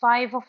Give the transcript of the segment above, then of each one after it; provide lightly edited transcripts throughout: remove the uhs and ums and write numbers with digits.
5 of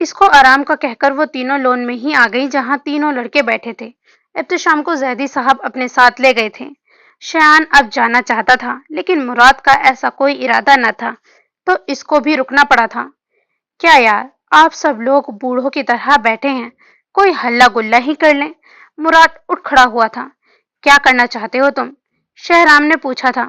اس کو آرام کا کہہ کر وہ تینوں لون میں ہی آ گئی جہاں تینوں لڑکے بیٹھے تھے۔ احتشام کو زیدی صاحب اپنے ساتھ لے گئے تھے۔ شایان اب جانا چاہتا تھا لیکن مراد کا ایسا کوئی ارادہ نہ تھا تو اس کو بھی رکنا پڑا تھا۔ کیا یار، آپ سب لوگ بوڑھوں کی طرح بیٹھے ہیں، کوئی ہلہ گلا ہی کر لیں۔ مراد اٹھ کھڑا ہوا تھا۔ کیا کرنا چاہتے ہو تم؟ شہرام نے پوچھا تھا۔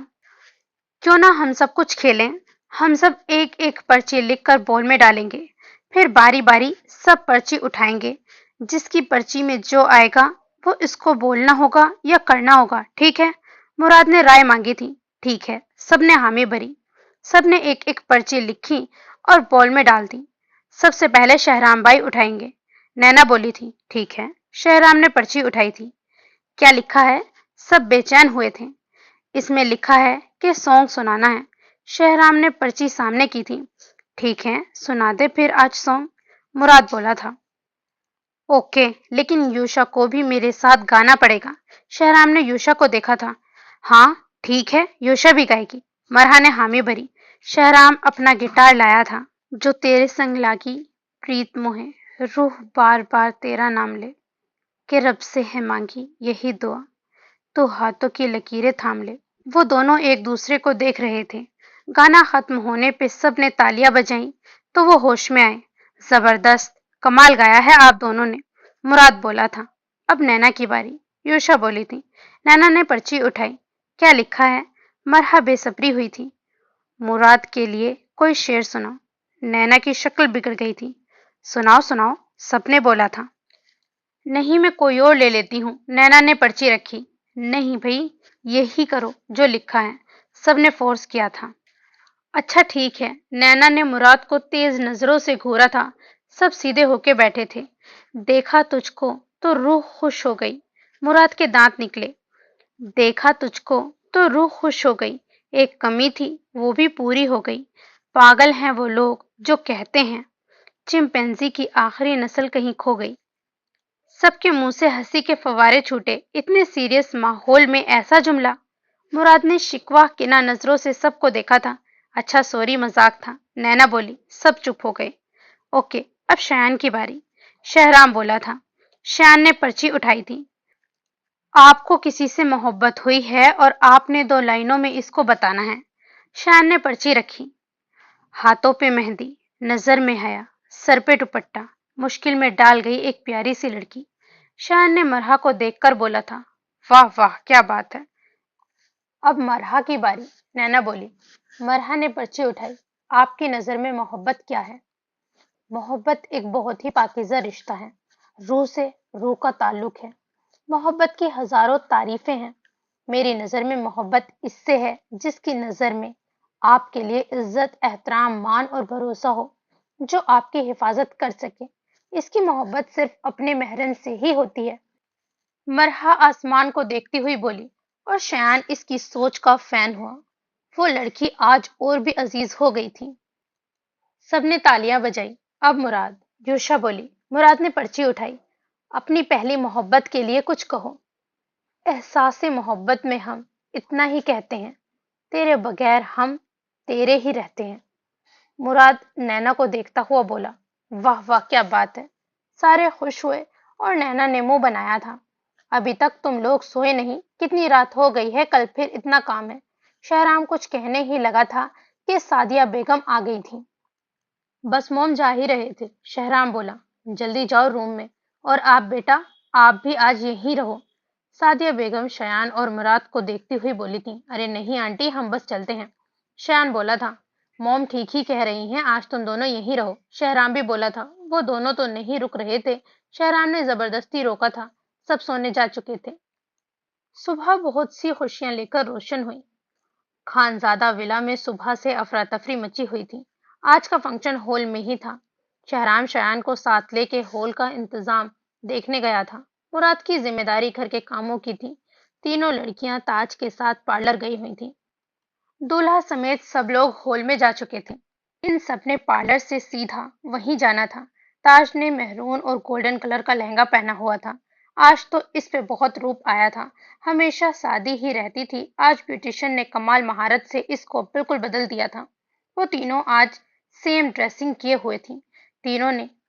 کیوں نہ ہم سب کچھ کھیلیں؟ ہم سب ایک ایک پرچی لکھ کر بول میں ڈالیں گے، پھر باری باری سب پرچی اٹھائیں گے، جس کی پرچی میں جو آئے گا وہ اس کو بولنا ہوگا یا کرنا ہوگا، ٹھیک ہے؟ مراد نے رائے مانگی تھی۔ ٹھیک ہے، سب نے حامی بھری۔ سب نے ایک ایک پرچی لکھی اور بول میں ڈال دی۔ سب سے پہلے شہرام بھائی اٹھائیں گے، نینا بولی تھی۔ ٹھیک ہے، شہرام نے پرچی اٹھائی تھی۔ کیا لکھا ہے؟ سب بے چین ہوئے تھے۔ اس میں لکھا ہے کہ سونگ سنانا ہے۔ شہرام نے پرچی سامنے کی تھی۔ ٹھیک ہے، سنا دے پھر آج سونگ، مراد بولا تھا۔ اوکے، لیکن یوشا کو بھی میرے ساتھ گانا پڑے گا۔ شہرام نے یوشا کو دیکھا تھا۔ ہاں ٹھیک ہے، یوشا بھی گائے گی، مرحا نے حامی بھری۔ شہرام اپنا گٹار لایا تھا۔ جو تیرے سنگ لاگی پریت موہے، روح بار بار تیرا نام لے، کہ رب سے ہے مانگی یہی دعا، تو ہاتھوں کی لکیریں تھام لے۔ وہ دونوں ایک دوسرے کو دیکھ رہے تھے۔ گانا ختم ہونے پہ سب نے تالیاں بجائیں تو وہ ہوش میں آئے۔ زبردست، کمال گایا ہے آپ دونوں نے، مراد بولا تھا۔ اب نینا کی باری، یوشا بولی تھی۔ نینا نے پرچی اٹھائی۔ کیا لکھا ہے؟ مرحا بے صبری ہوئی تھی۔ مراد کے لیے کوئی شعر سناؤ۔ نینا کی شکل بگڑ گئی تھی۔ سناؤ سناؤ، سب نے بولا تھا۔ نہیں، میں کوئی اور لے لیتی ہوں، نینا نے پرچی رکھی۔ نہیں بھئی، یہی کرو جو لکھا ہے، سب نے فورس کیا تھا۔ اچھا ٹھیک ہے، نینا نے مراد کو تیز نظروں سے گھورا تھا۔ سب سیدھے ہو کے بیٹھے تھے۔ دیکھا تجھ کو تو روح خوش ہو گئی، مراد کے دانت نکلے۔ دیکھا تجھ کو تو روح خوش ہو گئی، ایک کمی تھی وہ بھی پوری ہو گئی۔ پاگل ہیں وہ لوگ جو کہتے ہیں چمپینزی کی آخری نسل کہیں کھو گئی۔ سب کے منہ سے ہنسی کے فوارے چھوٹے۔ اتنے سیریس ماحول میں ایسا جملہ؟ مراد نے شکوہ کنا نظروں سے سب کو دیکھا تھا۔ اچھا سوری، مذاق تھا، نینا بولی۔ سب چپ ہو گئے۔ اوکے، اب شایان کی باری، شہرام بولا تھا۔ شایان نے پرچی اٹھائی تھی۔ آپ کو کسی سے محبت ہوئی ہے اور آپ نے 2 لائنوں میں اس کو بتانا ہے۔ شایان نے پرچی رکھی۔ ہاتھوں پہ مہندی، نظر میں حیا، سر پہ دوپٹہ، مشکل میں ڈال گئی ایک پیاری سی لڑکی۔ شایان نے مرحا کو دیکھ کر بولا تھا۔ واہ واہ، کیا بات ہے۔ اب مرحا کی باری، نینا بولی۔ مرحا نے پرچی اٹھائی۔ آپ کی نظر میں محبت کیا ہے؟ محبت ایک بہت ہی پاکیزہ رشتہ ہے، روح سے روح کا تعلق ہے۔ محبت کی ہزاروں تعریفیں ہیں۔ میری نظر میں محبت اس سے ہے جس کی نظر میں آپ کے لیے عزت، احترام، مان اور بھروسہ ہو، جو آپ کی حفاظت کر سکے۔ اس کی محبت صرف اپنے محرم سے ہی ہوتی ہے۔ مرحا آسمان کو دیکھتی ہوئی بولی، اور شایان اس کی سوچ کا فین ہوا۔ وہ لڑکی آج اور بھی عزیز ہو گئی تھی۔ سب نے تالیاں بجائی۔ اب مراد، یوشا بولی۔ مراد نے پرچی اٹھائی۔ اپنی پہلی محبت کے لیے کچھ کہو۔ احساس محبت میں ہم اتنا ہی کہتے ہیں، تیرے بغیر ہم تیرے ہی رہتے ہیں۔ مراد نینا کو دیکھتا ہوا بولا۔ واہ واہ، کیا بات ہے۔ سارے خوش ہوئے اور نینا نے منہ بنایا تھا۔ ابھی تک تم لوگ سوئے نہیں، کتنی رات ہو گئی ہے، کل پھر اتنا کام ہے۔ شہرام کچھ کہنے ہی لگا تھا کہ سعدیہ بیگم آ گئی تھی۔ بس موم جا ہی رہے تھے، شہرام بولا۔ جلدی جاؤ روم میں، اور آپ بیٹا، آپ بھی آج یہیں رہو۔ سعدیہ بیگم شایان اور مراد کو دیکھتی ہوئی بولی تھی۔ ارے نہیں آنٹی، ہم بس چلتے ہیں۔ شایان بولا تھا۔ موم ٹھیک ہی کہہ رہی ہیں، آج تم دونوں یہیں رہو، شہرام بھی بولا تھا۔ وہ دونوں تو نہیں رک رہے تھے، شہرام نے زبردستی روکا تھا۔ سب سونے جا چکے تھے۔ صبح بہت سی خوشیاں لے کر روشن ہوئی۔ خانزادہ ولا میں صبح سے افراتفری مچی ہوئی تھی۔ آج کا فنکشن ہال میں ہی تھا۔ شہرام شایان کو ساتھ لے کے ہال کا انتظام دیکھنے گیا تھا۔ مراد کی ذمہ داری گھر کے کاموں کی تھی۔ تینوں لڑکیاں تاج کے ساتھ پارلر گئی ہوئی تھیں۔ دولہا سمیت سب لوگ ہال میں جا چکے تھے۔ ان سب نے پارلر سے سیدھا وہیں جانا تھا۔ تاج نے مہرون اور گولڈن کلر کا لہنگا پہنا ہوا تھا۔ آج تو اس پہ بہت روپ آیا تھا۔ ہمیشہ سادی ہی رہتی تھی، آج بیوٹیشن نے کمال مہارت سے اس کو بالکل بدل دیا تھا۔ وہ تینوں آج سیم ڈریسنگ کیے ہوئے تھیں۔ تینوں نے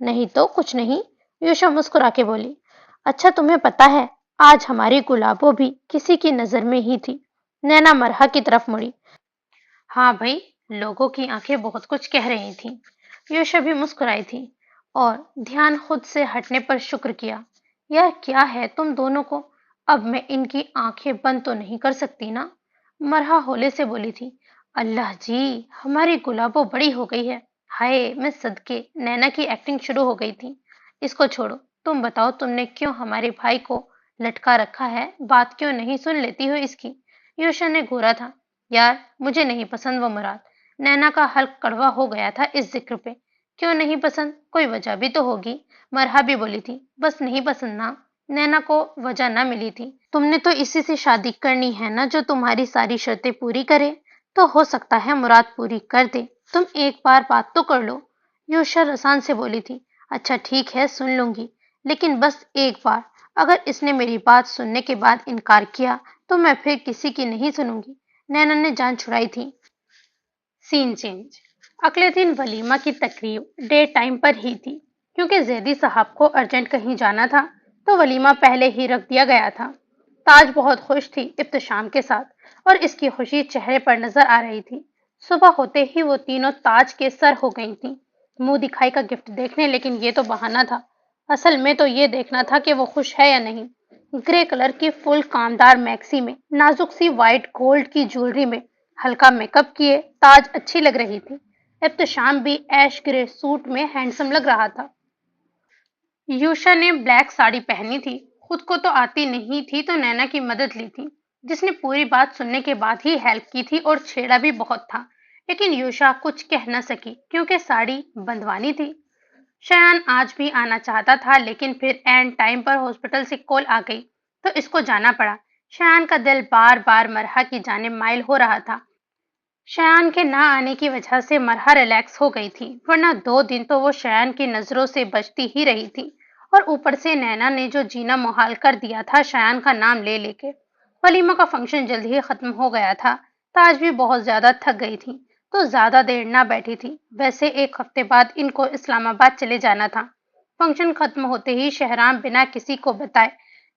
نہیں تو کچھ نہیں، یوشا مسکرا کے بولی۔ اچھا تمہیں پتا ہے آج ہماری گلابوں بھی کسی کی نظر میں ہی تھی۔ نینا مرحا کی طرف مڑی۔ ہاں بھائی، لوگوں کی آنکھیں بہت کچھ کہہ رہی تھیں۔ یوشا بھی مسکرائی تھی اور دھیان خود سے ہٹنے پر شکر کیا۔ یار کیا ہے تم دونوں کو، اب میں ان کی آنکھیں بند تو نہیں کر سکتی نا؟ مرحا ہولے سے بولی تھی۔ اللہ جی، ہماری گلابوں بڑی ہو گئی ہے۔ ہائے میں صدقے، نینا کی ایکٹنگ شروع ہو گئی تھی۔ اس کو چھوڑو، تم بتاؤ تم نے کیوں ہمارے بھائی کو لٹکا رکھا ہے؟ بات کیوں نہیں سن لیتی ہو اس کی؟ یوشا نے گھورا تھا۔ یار مجھے نہیں پسند وہ مراد۔ نینا کا حلق کڑوا ہو گیا تھا اس ذکر پہ۔ کیوں نہیں پسند؟ کوئی وجہ بھی تو ہوگی۔ مرحا بھی بولی تھی۔ بس نہیں پسند نا؟ نینا کو وجہ نہ ملی تھی۔ تم نے تو اسی سے شادی کرنی ہے نا جو تمہاری ساری شرطیں پوری کرے؟ تو ہو سکتا ہے مراد پوری کر دے، تم ایک بار بات تو کر لو۔ یوشا رسان سے بولی تھی۔ اچھا ٹھیک ہے سن لوں گی، لیکن بس ایک بار۔ اگر اس نے میری بات سننے کے بعد انکار کیا تو میں پھر کسی کی نہیں سنوں گی۔ نینا نے جان چھڑائی تھی۔ سین چینج۔ اگلے دن ولیمہ کی تقریب ڈے ٹائم پر ہی تھی، کیونکہ زیدی صاحب کو ارجنٹ کہیں جانا تھا تو ولیمہ پہلے ہی رکھ دیا گیا تھا۔ تاج بہت خوش تھی ابتسام کے ساتھ اور اس کی خوشی چہرے پر نظر آ رہی تھی۔ صبح ہوتے ہی وہ تینوں تاج کے سر ہو گئی تھیں منہ دکھائی کا گفٹ دیکھنے، لیکن یہ تو بہانہ تھا، اصل میں تو یہ دیکھنا تھا کہ وہ خوش ہے یا نہیں۔ گرے کلر کی فل کامدار میکسی میں، نازک سی وائٹ گولڈ کی جیولری میں، ہلکا میک اپ کیے تاج اچھی لگ رہی تھی۔ ابتسام بھی ایش گرے سوٹ میں ہینڈسم لگ رہا تھا۔ یوشا نے بلیک ساڑی پہنی تھی، خود کو تو آتی نہیں تھی تو نینا کی مدد لی تھی، جس نے پوری بات سننے کے بعد ہی ہیلپ کی تھی اور چھیڑا بھی بہت تھا، لیکن یوشا کچھ کہہ نہ سکی کیونکہ ساڑی بندوانی تھی۔ شایان آج بھی آنا چاہتا تھا لیکن پھر اینڈ ٹائم پر ہاسپٹل سے کال آ گئی تو اس کو جانا پڑا۔ شایان کا دل بار بار مرحا کی جانب مائل ہو رہا تھا۔ شایان کے نہ آنے کی وجہ سے مرحا ریلیکس ہو گئی تھی، ورنہ 2 دن تو وہ شایان کی نظروں سے بچتی ہی رہی تھی، اور اوپر سے نینا نے جو جینا محال کر دیا تھا شایان کا نام لے لے کے۔ ولیمہ کا فنکشن جلد ہی ختم ہو گیا تھا۔ تاج بھی بہت زیادہ تھک گئی تھی تو زیادہ دیر نہ بیٹھی تھی، ویسے 1 ہفتے بعد ان کو اسلام آباد چلے جانا تھا۔ فنکشن ختم ہوتے ہی شہرام بنا کسی کو بتائے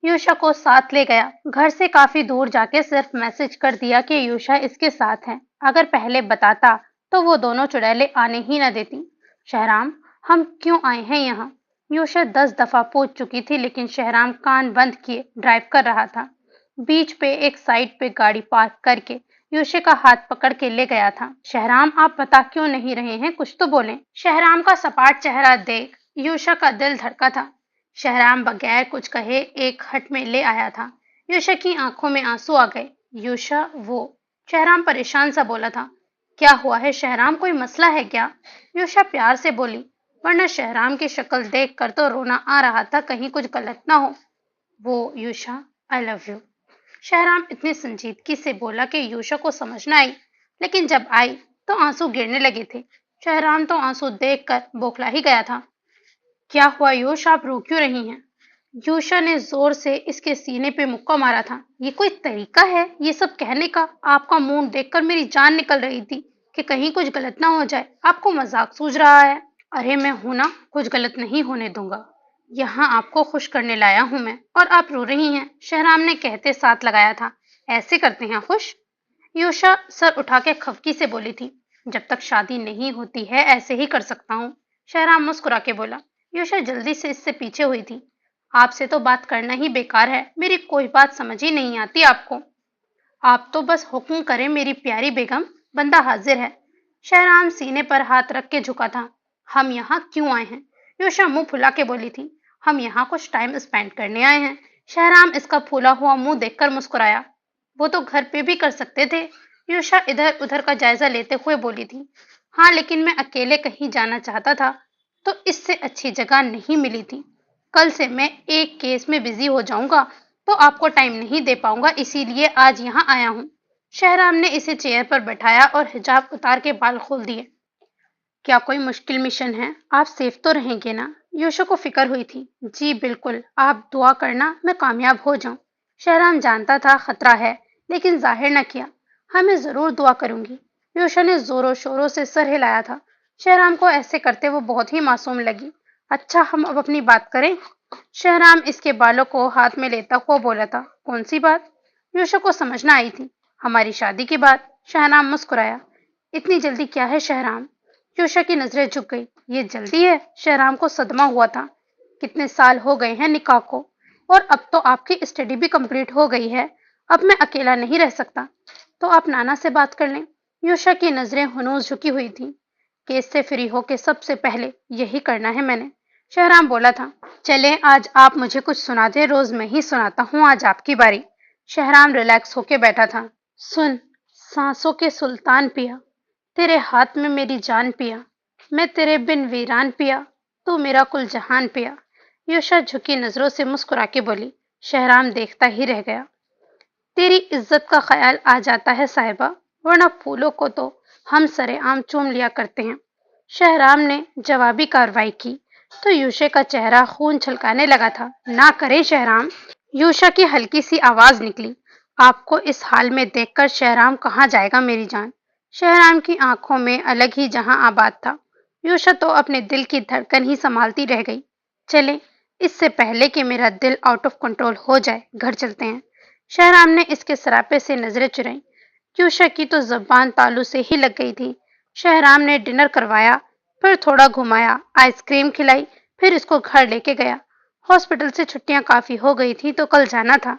یوشا کو ساتھ لے گیا۔ گھر سے کافی دور جا کے صرف میسج کر دیا کہ یوشا اس کے ساتھ ہے، اگر پہلے بتاتا تو وہ دونوں چڑیلے آنے ہی نہ دیتی۔ شہرام ہم کیوں آئے ہیں یہاں؟ یوشا 10 دفعہ پوچھ چکی تھی لیکن شہرام کان بند کیے ڈرائیو کر رہا تھا۔ بیچ پہ ایک سائڈ پہ گاڑی پارک کر کے یوشا کا ہاتھ پکڑ کے لے گیا تھا۔ شہرام آپ بتا کیوں نہیں رہے ہیں، کچھ تو بولیں۔ شہرام کا سپاٹ چہرہ دیکھ یوشا کا دل دھڑکا تھا۔ شہرام بغیر کچھ کہے ایک ہٹ میں لے آیا تھا۔ یوشا کی آنکھوں میں آنسو آ گئے۔ یوشا وہ شہرام پریشان سا بولا تھا۔ کیا ہوا ہے شہرام، کوئی مسئلہ ہے کیا؟ یوشا پیار سے بولی، ورنہ شہرام کی شکل دیکھ کر تو رونا آ رہا تھا کہیں کچھ غلط نہ ہو۔ وہ یوشا آئی لو یو۔ شہرام اتنی سنجیدگی سے بولا کہ یوشا کو سمجھ نہ آئی، لیکن جب آئی تو آنسو گرنے لگے تھے۔ شہرام تو آنسو دیکھ کر بوکھلا ہی گیا تھا۔ کیا ہوا یوشا، آپ رو کیوں رہی ہیں؟ یوشا نے زور سے اس کے سینے پہ مکہ مارا تھا۔ یہ کوئی طریقہ ہے یہ سب کہنے کا؟ آپ کا منہ دیکھ کر میری جان نکل رہی تھی کہ کہیں کچھ غلط نہ ہو جائے، آپ کو مذاق سوجھ رہا ہے۔ ارے میں ہوں نا، کچھ غلط نہیں ہونے دوں گا، یہاں آپ کو خوش کرنے لایا ہوں میں، اور آپ رو رہی ہیں؟ شہرام نے کہتے ساتھ لگایا تھا۔ ایسے کرتے ہیں خوش؟ یوشا سر اٹھا کے خفگی سے بولی تھی۔ جب تک شادی نہیں ہوتی ہے ایسے ہی کر سکتا ہوں۔ شہرام مسکرا کے بولا۔ یوشا جلدی سے اس سے پیچھے ہوئی تھی۔ آپ سے تو بات کرنا ہی بیکار ہے، میری کوئی بات سمجھ ہی نہیں آتی آپ کو۔ آپ تو بس حکم کریں میری پیاری بیگم، بندہ حاضر ہے۔ شہرام سینے پر ہاتھ رکھ کے جھکا تھا۔ ہم یہاں کیوں آئے ہیں؟ یوشا منہ پھلا کے بولی تھی۔ ہم یہاں کچھ ٹائم اسپینڈ کرنے آئے ہیں۔ شہرام اس کا پھولا ہوا منہ دیکھ کر مسکرایا۔ وہ تو گھر پہ بھی کر سکتے تھے۔ یوشا ادھر ادھر کا جائزہ لیتے ہوئے بولی تھی۔ ہاں لیکن میں اکیلے کہیں جانا چاہتا تھا تو اس سے اچھی جگہ نہیں ملی تھی۔ کل سے میں ایک کیس میں بزی ہو جاؤں گا تو آپ کو ٹائم نہیں دے پاؤں گا، اسی لیے آج یہاں آیا ہوں۔ شہرام نے اسے چیئر پر بٹھایا اور حجاب اتار کے بال کھول دیے۔ کیا کوئی مشکل مشن ہے؟ آپ سیف تو رہیں گے نا؟ یوشا کو فکر ہوئی تھی۔ جی بالکل، آپ دعا کرنا میں کامیاب ہو جاؤں۔ شہرام جانتا تھا خطرہ ہے لیکن ظاہر نہ کیا۔ ہاں میں ضرور دعا کروں گی۔ یوشا نے زوروں شوروں سے سر ہلایا تھا۔ شہرام کو ایسے کرتے وہ بہت ہی معصوم لگی۔ اچھا ہم اب اپنی بات کریں؟ شہرام اس کے بالوں کو ہاتھ میں لیتا ہوا بولا تھا۔ کون سی بات؟ یوشا کو سمجھنا آئی تھی۔ ہماری شادی کی بات۔ شہرام مسکرایا۔ اتنی جلدی کیا ہے شہرام؟ یوشا کی نظریں جھک گئی۔ یہ جلدی ہے؟ شہرام کو صدمہ ہوا تھا۔ کتنے سال ہو گئے ہیں نکاح کو، اور اب تو آپ کی اسٹڈی بھی کمپلیٹ ہو گئی ہے۔ اب میں اکیلا نہیں رہ سکتا، تو آپ نانا سے بات کر لیں۔ یوشا کی نظریں ہنوز جھکی ہوئی تھیں۔ کیس سے فری ہو کے سب سے پہلے یہی کرنا ہے میں نے، شہرام بولا تھا۔ چلیں آج آپ مجھے کچھ سنا دیں، روز میں ہی سناتا ہوں، آج آپ کی باری۔ شہرام ریلیکس ہو کے بیٹھا تھا۔ سن، سانسوں کے سلطان پیا، تیرے ہاتھ میں میری جان پیا، میں تیرے بن ویران پیا، تو میرا کل جہان پیا۔ یوشا جھکی نظروں سے مسکرا کے بولی۔ شہرام دیکھتا ہی رہ گیا۔ تیری عزت کا خیال آ جاتا ہے صاحبہ، ورنہ پھولوں کو تو ہم سرے عام چوم لیا کرتے ہیں۔ شہرام نے جوابی کارروائی کی تو یوشا کا چہرہ خون چھلکانے لگا تھا۔ نہ کرے شہرام۔ یوشا کی ہلکی سی آواز نکلی۔ آپ کو اس حال میں دیکھ کر شہرام کہاں جائے گا میری جان؟ شہرام کی آنکھوں میں الگ ہی جہاں آباد تھا۔ یوشا تو اپنے دل کی دھڑکن ہی سنبھالتی رہ گئی۔ چلے، اس سے پہلے کہ میرا دل آؤٹ آف کنٹرول ہو جائے، گھر چلتے ہیں۔ شہرام نے اس کے سراپے سے نظریں چرائیں۔ یوشا کی تو زبان تالو سے ہی لگ گئی تھی۔ شہرام نے ڈنر کروایا، پھر تھوڑا گھمایا، آئس کریم کھلائی، پھر اس کو گھر لے کے گیا۔ ہاسپٹل سے چھٹیاں کافی ہو گئی تھی تو کل جانا تھا۔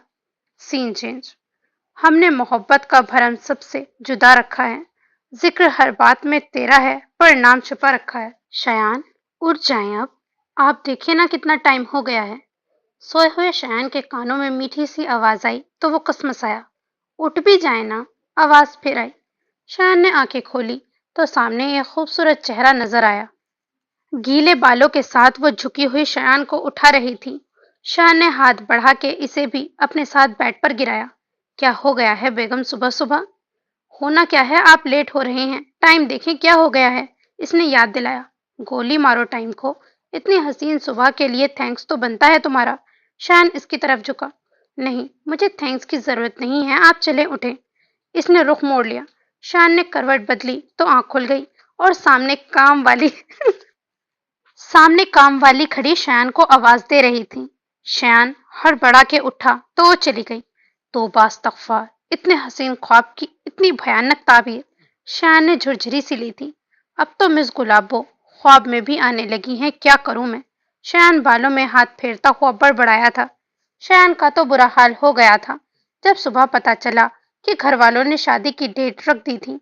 سین چینج۔ ہم نے محبت کا بھرم سب سے جدا رکھا ہے، ذکر ہر بات میں تیرا ہے، پر نام چھپا رکھا ہے۔ شایان، اٹھ جائیں اب، آپ دیکھیں نا کتنا ٹائم ہو گیا ہے۔ سوئے ہوئے شایان کے کانوں میں میٹھی سی آواز آئی تو وہ کسمسایا۔ اٹھ بھی جائیں نا، آواز پھر آئی۔ شایان نے آنکھیں کھولی تو سامنے ایک خوبصورت چہرہ نظر آیا۔ گیلے بالوں کے ساتھ وہ جھکی ہوئی شایان کو اٹھا رہی تھی۔ شایان نے ہاتھ بڑھا کے اسے بھی اپنے ساتھ بیڈ پر گرایا۔ کیا ہو گیا ہے بیگم صبح صبح؟ ہونا کیا ہے، آپ لیٹ ہو رہے ہیں، ٹائم دیکھیں کیا ہو گیا ہے، اس نے یاد دلایا۔ گولی مارو ٹائم کو، اتنی حسین صبح کے لیے تھینکس تو بنتا ہے تمہارا۔ شایان اس کی طرف جھکا۔ نہیں، مجھے تھینکس کی ضرورت نہیں ہے، آپ چلیں اٹھیں۔ اس نے رخ موڑ لیا۔ شایان نے کروٹ بدلی تو آنکھ کھل گئی اور سامنے کام والی کھڑی شایان کو آواز دے رہی تھی۔ شایان ہڑبڑا کے اٹھا تو وہ چلی گئی۔ توبہ استغفار، اتنے حسین خواب کی اتنی بھیانک تعبیر شایان نے جھرجھری سی لی تھی۔ اب تو مس گلابو خواب میں بھی آنے لگی ہیں، کیا کروں میں؟ شایان بالوں میں ہاتھ پھیرتا ہوا بڑبڑایا تھا۔ شایان کا تو برا حال ہو گیا تھا جب صبح پتا چلا کہ گھر والوں نے شادی کی ڈیٹ رکھ دی تھی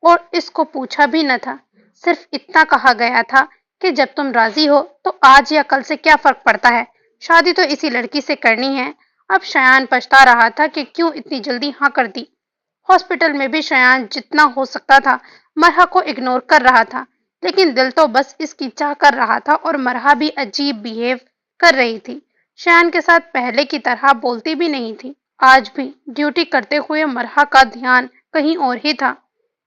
اور اس کو پوچھا بھی نہ تھا۔ صرف اتنا کہا گیا تھا کہ جب تم راضی ہو تو آج یا کل سے کیا فرق پڑتا ہے، شادی تو اسی لڑکی سے کرنی ہے۔ اب شایان پچھتا رہا تھا کہ کیوں اتنی جلدی ہاں کر دی۔ ہاسپٹل میں بھی شایان جتنا ہو سکتا تھا مرحا کو اگنور کر رہا تھا، لیکن دل تو بس اس کی چاہ کر رہا تھا، اور مرحا بھی عجیب بیہیو کر رہی تھی۔ شایان کے ساتھ پہلے کی طرح بولتی بھی نہیں تھی۔ آج بھی ڈیوٹی کرتے ہوئے مرحا کا دھیان کہیں اور ہی تھا۔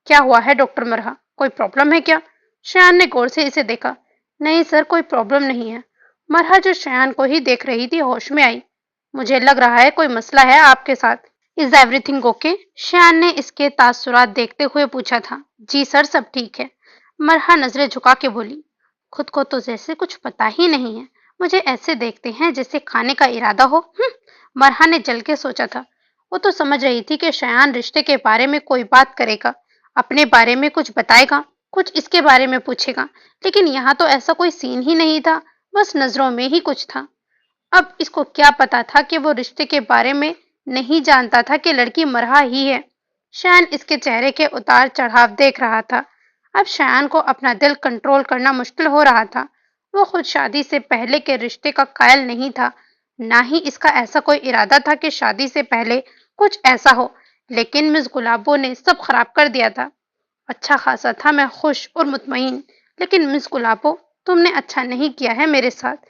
کیا ہوا ہے ڈاکٹر مرحا، کوئی پرابلم ہے کیا؟ شایان نے غور سے اسے دیکھا۔ نہیں سر، کوئی پرابلم نہیں ہے۔ مرحا جو شایان کو ہی دیکھ رہی تھی ہوش میں آئی۔ مجھے لگ رہا ہے کوئی مسئلہ ہے آپ کے ساتھ۔ Is everything okay? Shayan نے اس کے تاثرات دیکھتے ہوئے پوچھا تھا۔ جی سر، سب ٹھیک ہے، مرحا نظریں جھکا کے بولی۔ خود کو تو جیسے کچھ پتا ہی نہیں ہے، مجھے ایسے دیکھتے ہیں جیسے کھانے کا ارادہ ہو۔ مرحا نے جل کے سوچا تھا۔ وہ تو سمجھ رہی تھی کہ شایان رشتے کے بارے میں کوئی بات کرے گا، اپنے بارے میں کچھ بتائے گا، کچھ اس کے بارے میں پوچھے گا، لیکن یہاں تو ایسا کوئی سین ہی نہیں تھا، بس نظروں میں ہی کچھ تھا۔ اب اس کو کیا پتا تھا کہ وہ رشتے کے بارے میں نہیں جانتا تھا کہ لڑکی مرحا ہی ہے۔ شایان اس کے چہرے کے اتار چڑھاؤ دیکھ رہا تھا۔ اب شایان کو اپنا دل کنٹرول کرنا مشکل ہو رہا تھا۔ وہ خود شادی سے پہلے کے رشتے کا قائل نہیں تھا، نہ ہی اس کا ایسا کوئی ارادہ تھا کہ شادی سے پہلے کچھ ایسا ہو، لیکن مس گلابو نے سب خراب کر دیا تھا۔ اچھا خاصا تھا میں خوش اور مطمئن، لیکن مس گلابو تم نے اچھا نہیں کیا ہے میرے ساتھ۔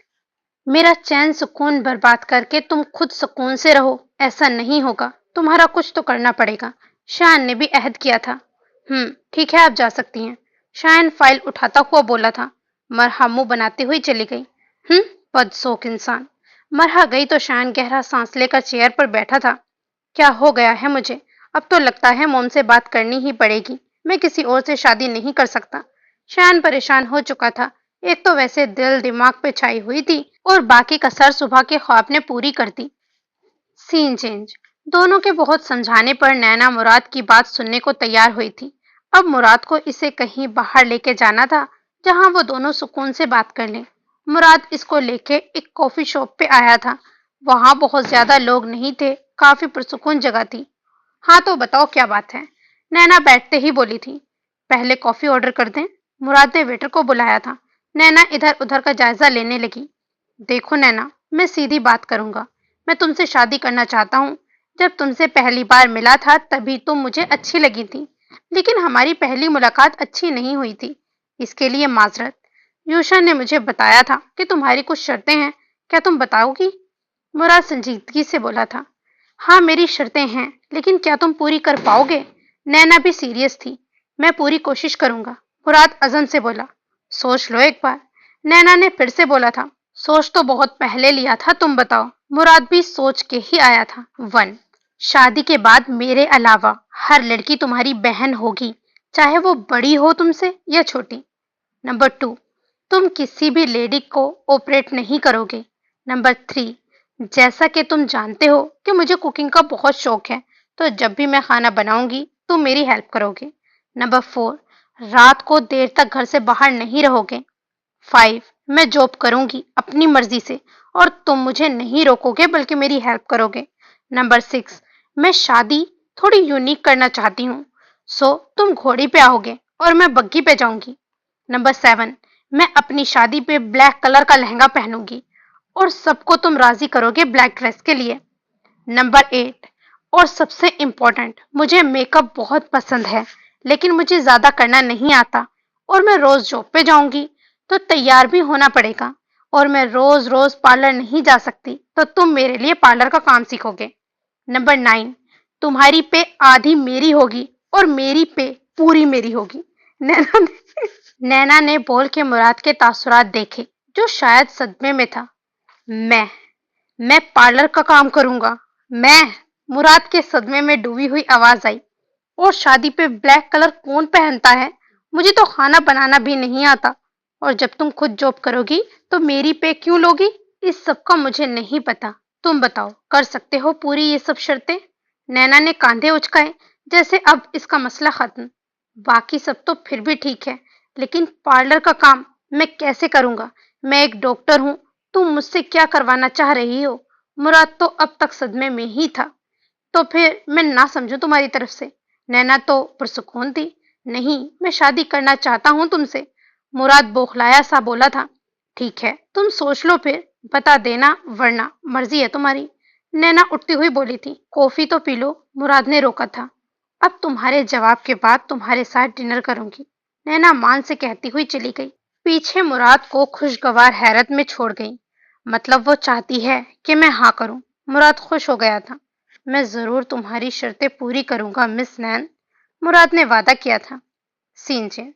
میرا چین سکون برباد کر کے تم خود سکون سے رہو، ایسا نہیں ہوگا، تمہارا کچھ تو کرنا پڑے گا۔ شایان نے بھی عہد کیا تھا۔ ٹھیک ہے، آپ جا سکتی ہیں، شایان فائل اٹھاتا ہوا بولا تھا۔ مرحا منہ بناتے ہوئی چلی گئی۔ بدسوک انسان۔ مرحا گئی تو شایان گہرا سانس لے کر چیئر پر بیٹھا تھا۔ کیا ہو گیا ہے مجھے؟ اب تو لگتا ہے موم سے بات کرنی ہی پڑے گی، میں کسی اور سے شادی نہیں کر سکتا۔ شایان پریشان ہو چکا تھا ایک تو ویسے دل دماغ پہ چھائی ہوئی تھی اور باقی کسر صبح کے خواب نے پوری کر دی۔ سین چینج۔ دونوں کے بہت سمجھانے پر نینا مراد کی بات سننے کو تیار ہوئی تھی۔ اب مراد کو اسے کہیں باہر لے کے جانا تھا جہاں وہ دونوں سکون سے بات کر لیں۔ مراد اس کو لے کے ایک کافی شاپ پہ آیا تھا۔ وہاں بہت زیادہ لوگ نہیں تھے، کافی پرسکون جگہ تھی۔ ہاں تو بتاؤ کیا بات ہے؟ نینا بیٹھتے ہی بولی تھی۔ پہلے کافی آرڈر کر دیں؟ مراد نے ویٹر کو بلایا تھا۔ نینا ادھر ادھر کا جائزہ لینے لگی۔ دیکھو نینا، میں سیدھی بات کروں گا، میں تم سے شادی کرنا چاہتا ہوں۔ جب تم سے پہلی بار ملا تھا تبھی تم مجھے اچھی لگی تھی، لیکن ہماری پہلی ملاقات اچھی نہیں ہوئی تھی، اس کے لیے معذرت۔ یوشا نے مجھے بتایا تھا کہ تمہاری کچھ شرطیں ہیں، کیا تم بتاؤ گی؟ مراد سنجیدگی سے بولا تھا۔ ہاں میری شرطیں ہیں، لیکن کیا تم پوری کر پاؤ گے؟ نینا بھی سیریس تھی۔ میں پوری کوشش کروں گا، مراد عزم سے بولا۔ سوچ لو ایک بار۔ نینا نے پھر سے بولا تھا۔ سوچ تو بہت پہلے لیا تھا، تم بتاؤ۔ مراد بھی سوچ کے ہی آیا تھا۔ 1، شادی کے بعد میرے علاوہ ہر لڑکی تمہاری بہن ہوگی، چاہے وہ بڑی ہو تم سے یا چھوٹی۔ نمبر 2، تم کسی بھی لیڈی کو آپریٹ نہیں کرو گے۔ نمبر 3، جیسا کہ تم جانتے ہو کہ مجھے کوکنگ کا بہت شوق ہے، تو جب بھی میں کھانا بناؤں گی تم میری ہیلپ کرو گے۔ نمبر 4، رات کو دیر تک گھر سے باہر نہیں رہو گے۔ 5، میں جاب کروں گی اپنی مرضی سے اور تم مجھے نہیں روکو گے بلکہ میری ہیلپ کرو گے۔ نمبر 6، میں شادی تھوڑی یونیک کرنا چاہتی ہوں، سو تم گھوڑی پہ آؤ گے اور میں بگی پہ جاؤں گی۔ نمبر 7، میں اپنی شادی پہ بلیک کلر کا لہنگا پہنوں گی اور سب کو تم راضی کرو گے بلیک ڈریس کے لیے۔ نمبر 8، اور سب سے امپورٹنٹ، مجھے میک اپ بہت پسند ہے لیکن مجھے زیادہ کرنا نہیں آتا اور میں روز جاب پہ جاؤں گی تو تیار بھی ہونا پڑے گا، اور میں روز روز پارلر نہیں جا سکتی تو تم میرے لیے پارلر کا کام سیکھو گے۔ نمبر 9، تمہاری پے آدھی میری ہوگی اور میری پے پوری میری ہوگی۔ نینا نے بول کے مراد کے تاثرات دیکھے جو شاید صدمے میں تھا۔ میں پارلر کا کام کروں گا، میں، مراد کے صدمے میں ڈوبی ہوئی آواز آئی۔ اور شادی پہ بلیک کلر کون پہنتا ہے؟ مجھے تو کھانا بنانا بھی نہیں آتا، اور جب تم خود جاب کرو گی تو میری پے کیوں لوگی؟ اس سب کا مجھے نہیں پتا، تم بتاؤ کر سکتے ہو پوری یہ سب شرطیں؟ نینا نے کاندھے اچکائے جیسے اب اس کا مسئلہ ختم۔ باقی سب تو پھر بھی ٹھیک ہے، لیکن پارلر کا کام میں کیسے کروں گا؟ میں ایک ڈاکٹر ہوں، تم مجھ سے کیا کروانا چاہ رہی ہو؟ مراد تو اب تک صدمے میں ہی تھا۔ تو پھر میں نہ سمجھوں تمہاری طرف سے؟ نینا تو پرسکون تھی۔ نہیں، میں شادی کرنا چاہتا ہوں تم سے، مراد بوکھلایا سا بولا تھا۔ ٹھیک ہے، تم سوچ لو پھر بتا دینا، ورنہ مرضی ہے تمہاری۔ نینا اٹھتی ہوئی بولی تھی۔ کافی تو پی لو، مراد نے روکا تھا۔ اب تمہارے جواب کے بعد تمہارے ساتھ ڈنر کروں گی، نینا مان سے کہتی ہوئی چلی گئی۔ پیچھے مراد کو خوشگوار حیرت میں چھوڑ گئی۔ مطلب وہ چاہتی ہے کہ میں ہاں کروں۔ مراد خوش ہو گیا تھا۔ میں ضرور تمہاری شرطیں پوری کروں گا مس نین، مراد نے وعدہ کیا تھا۔ سین چینج۔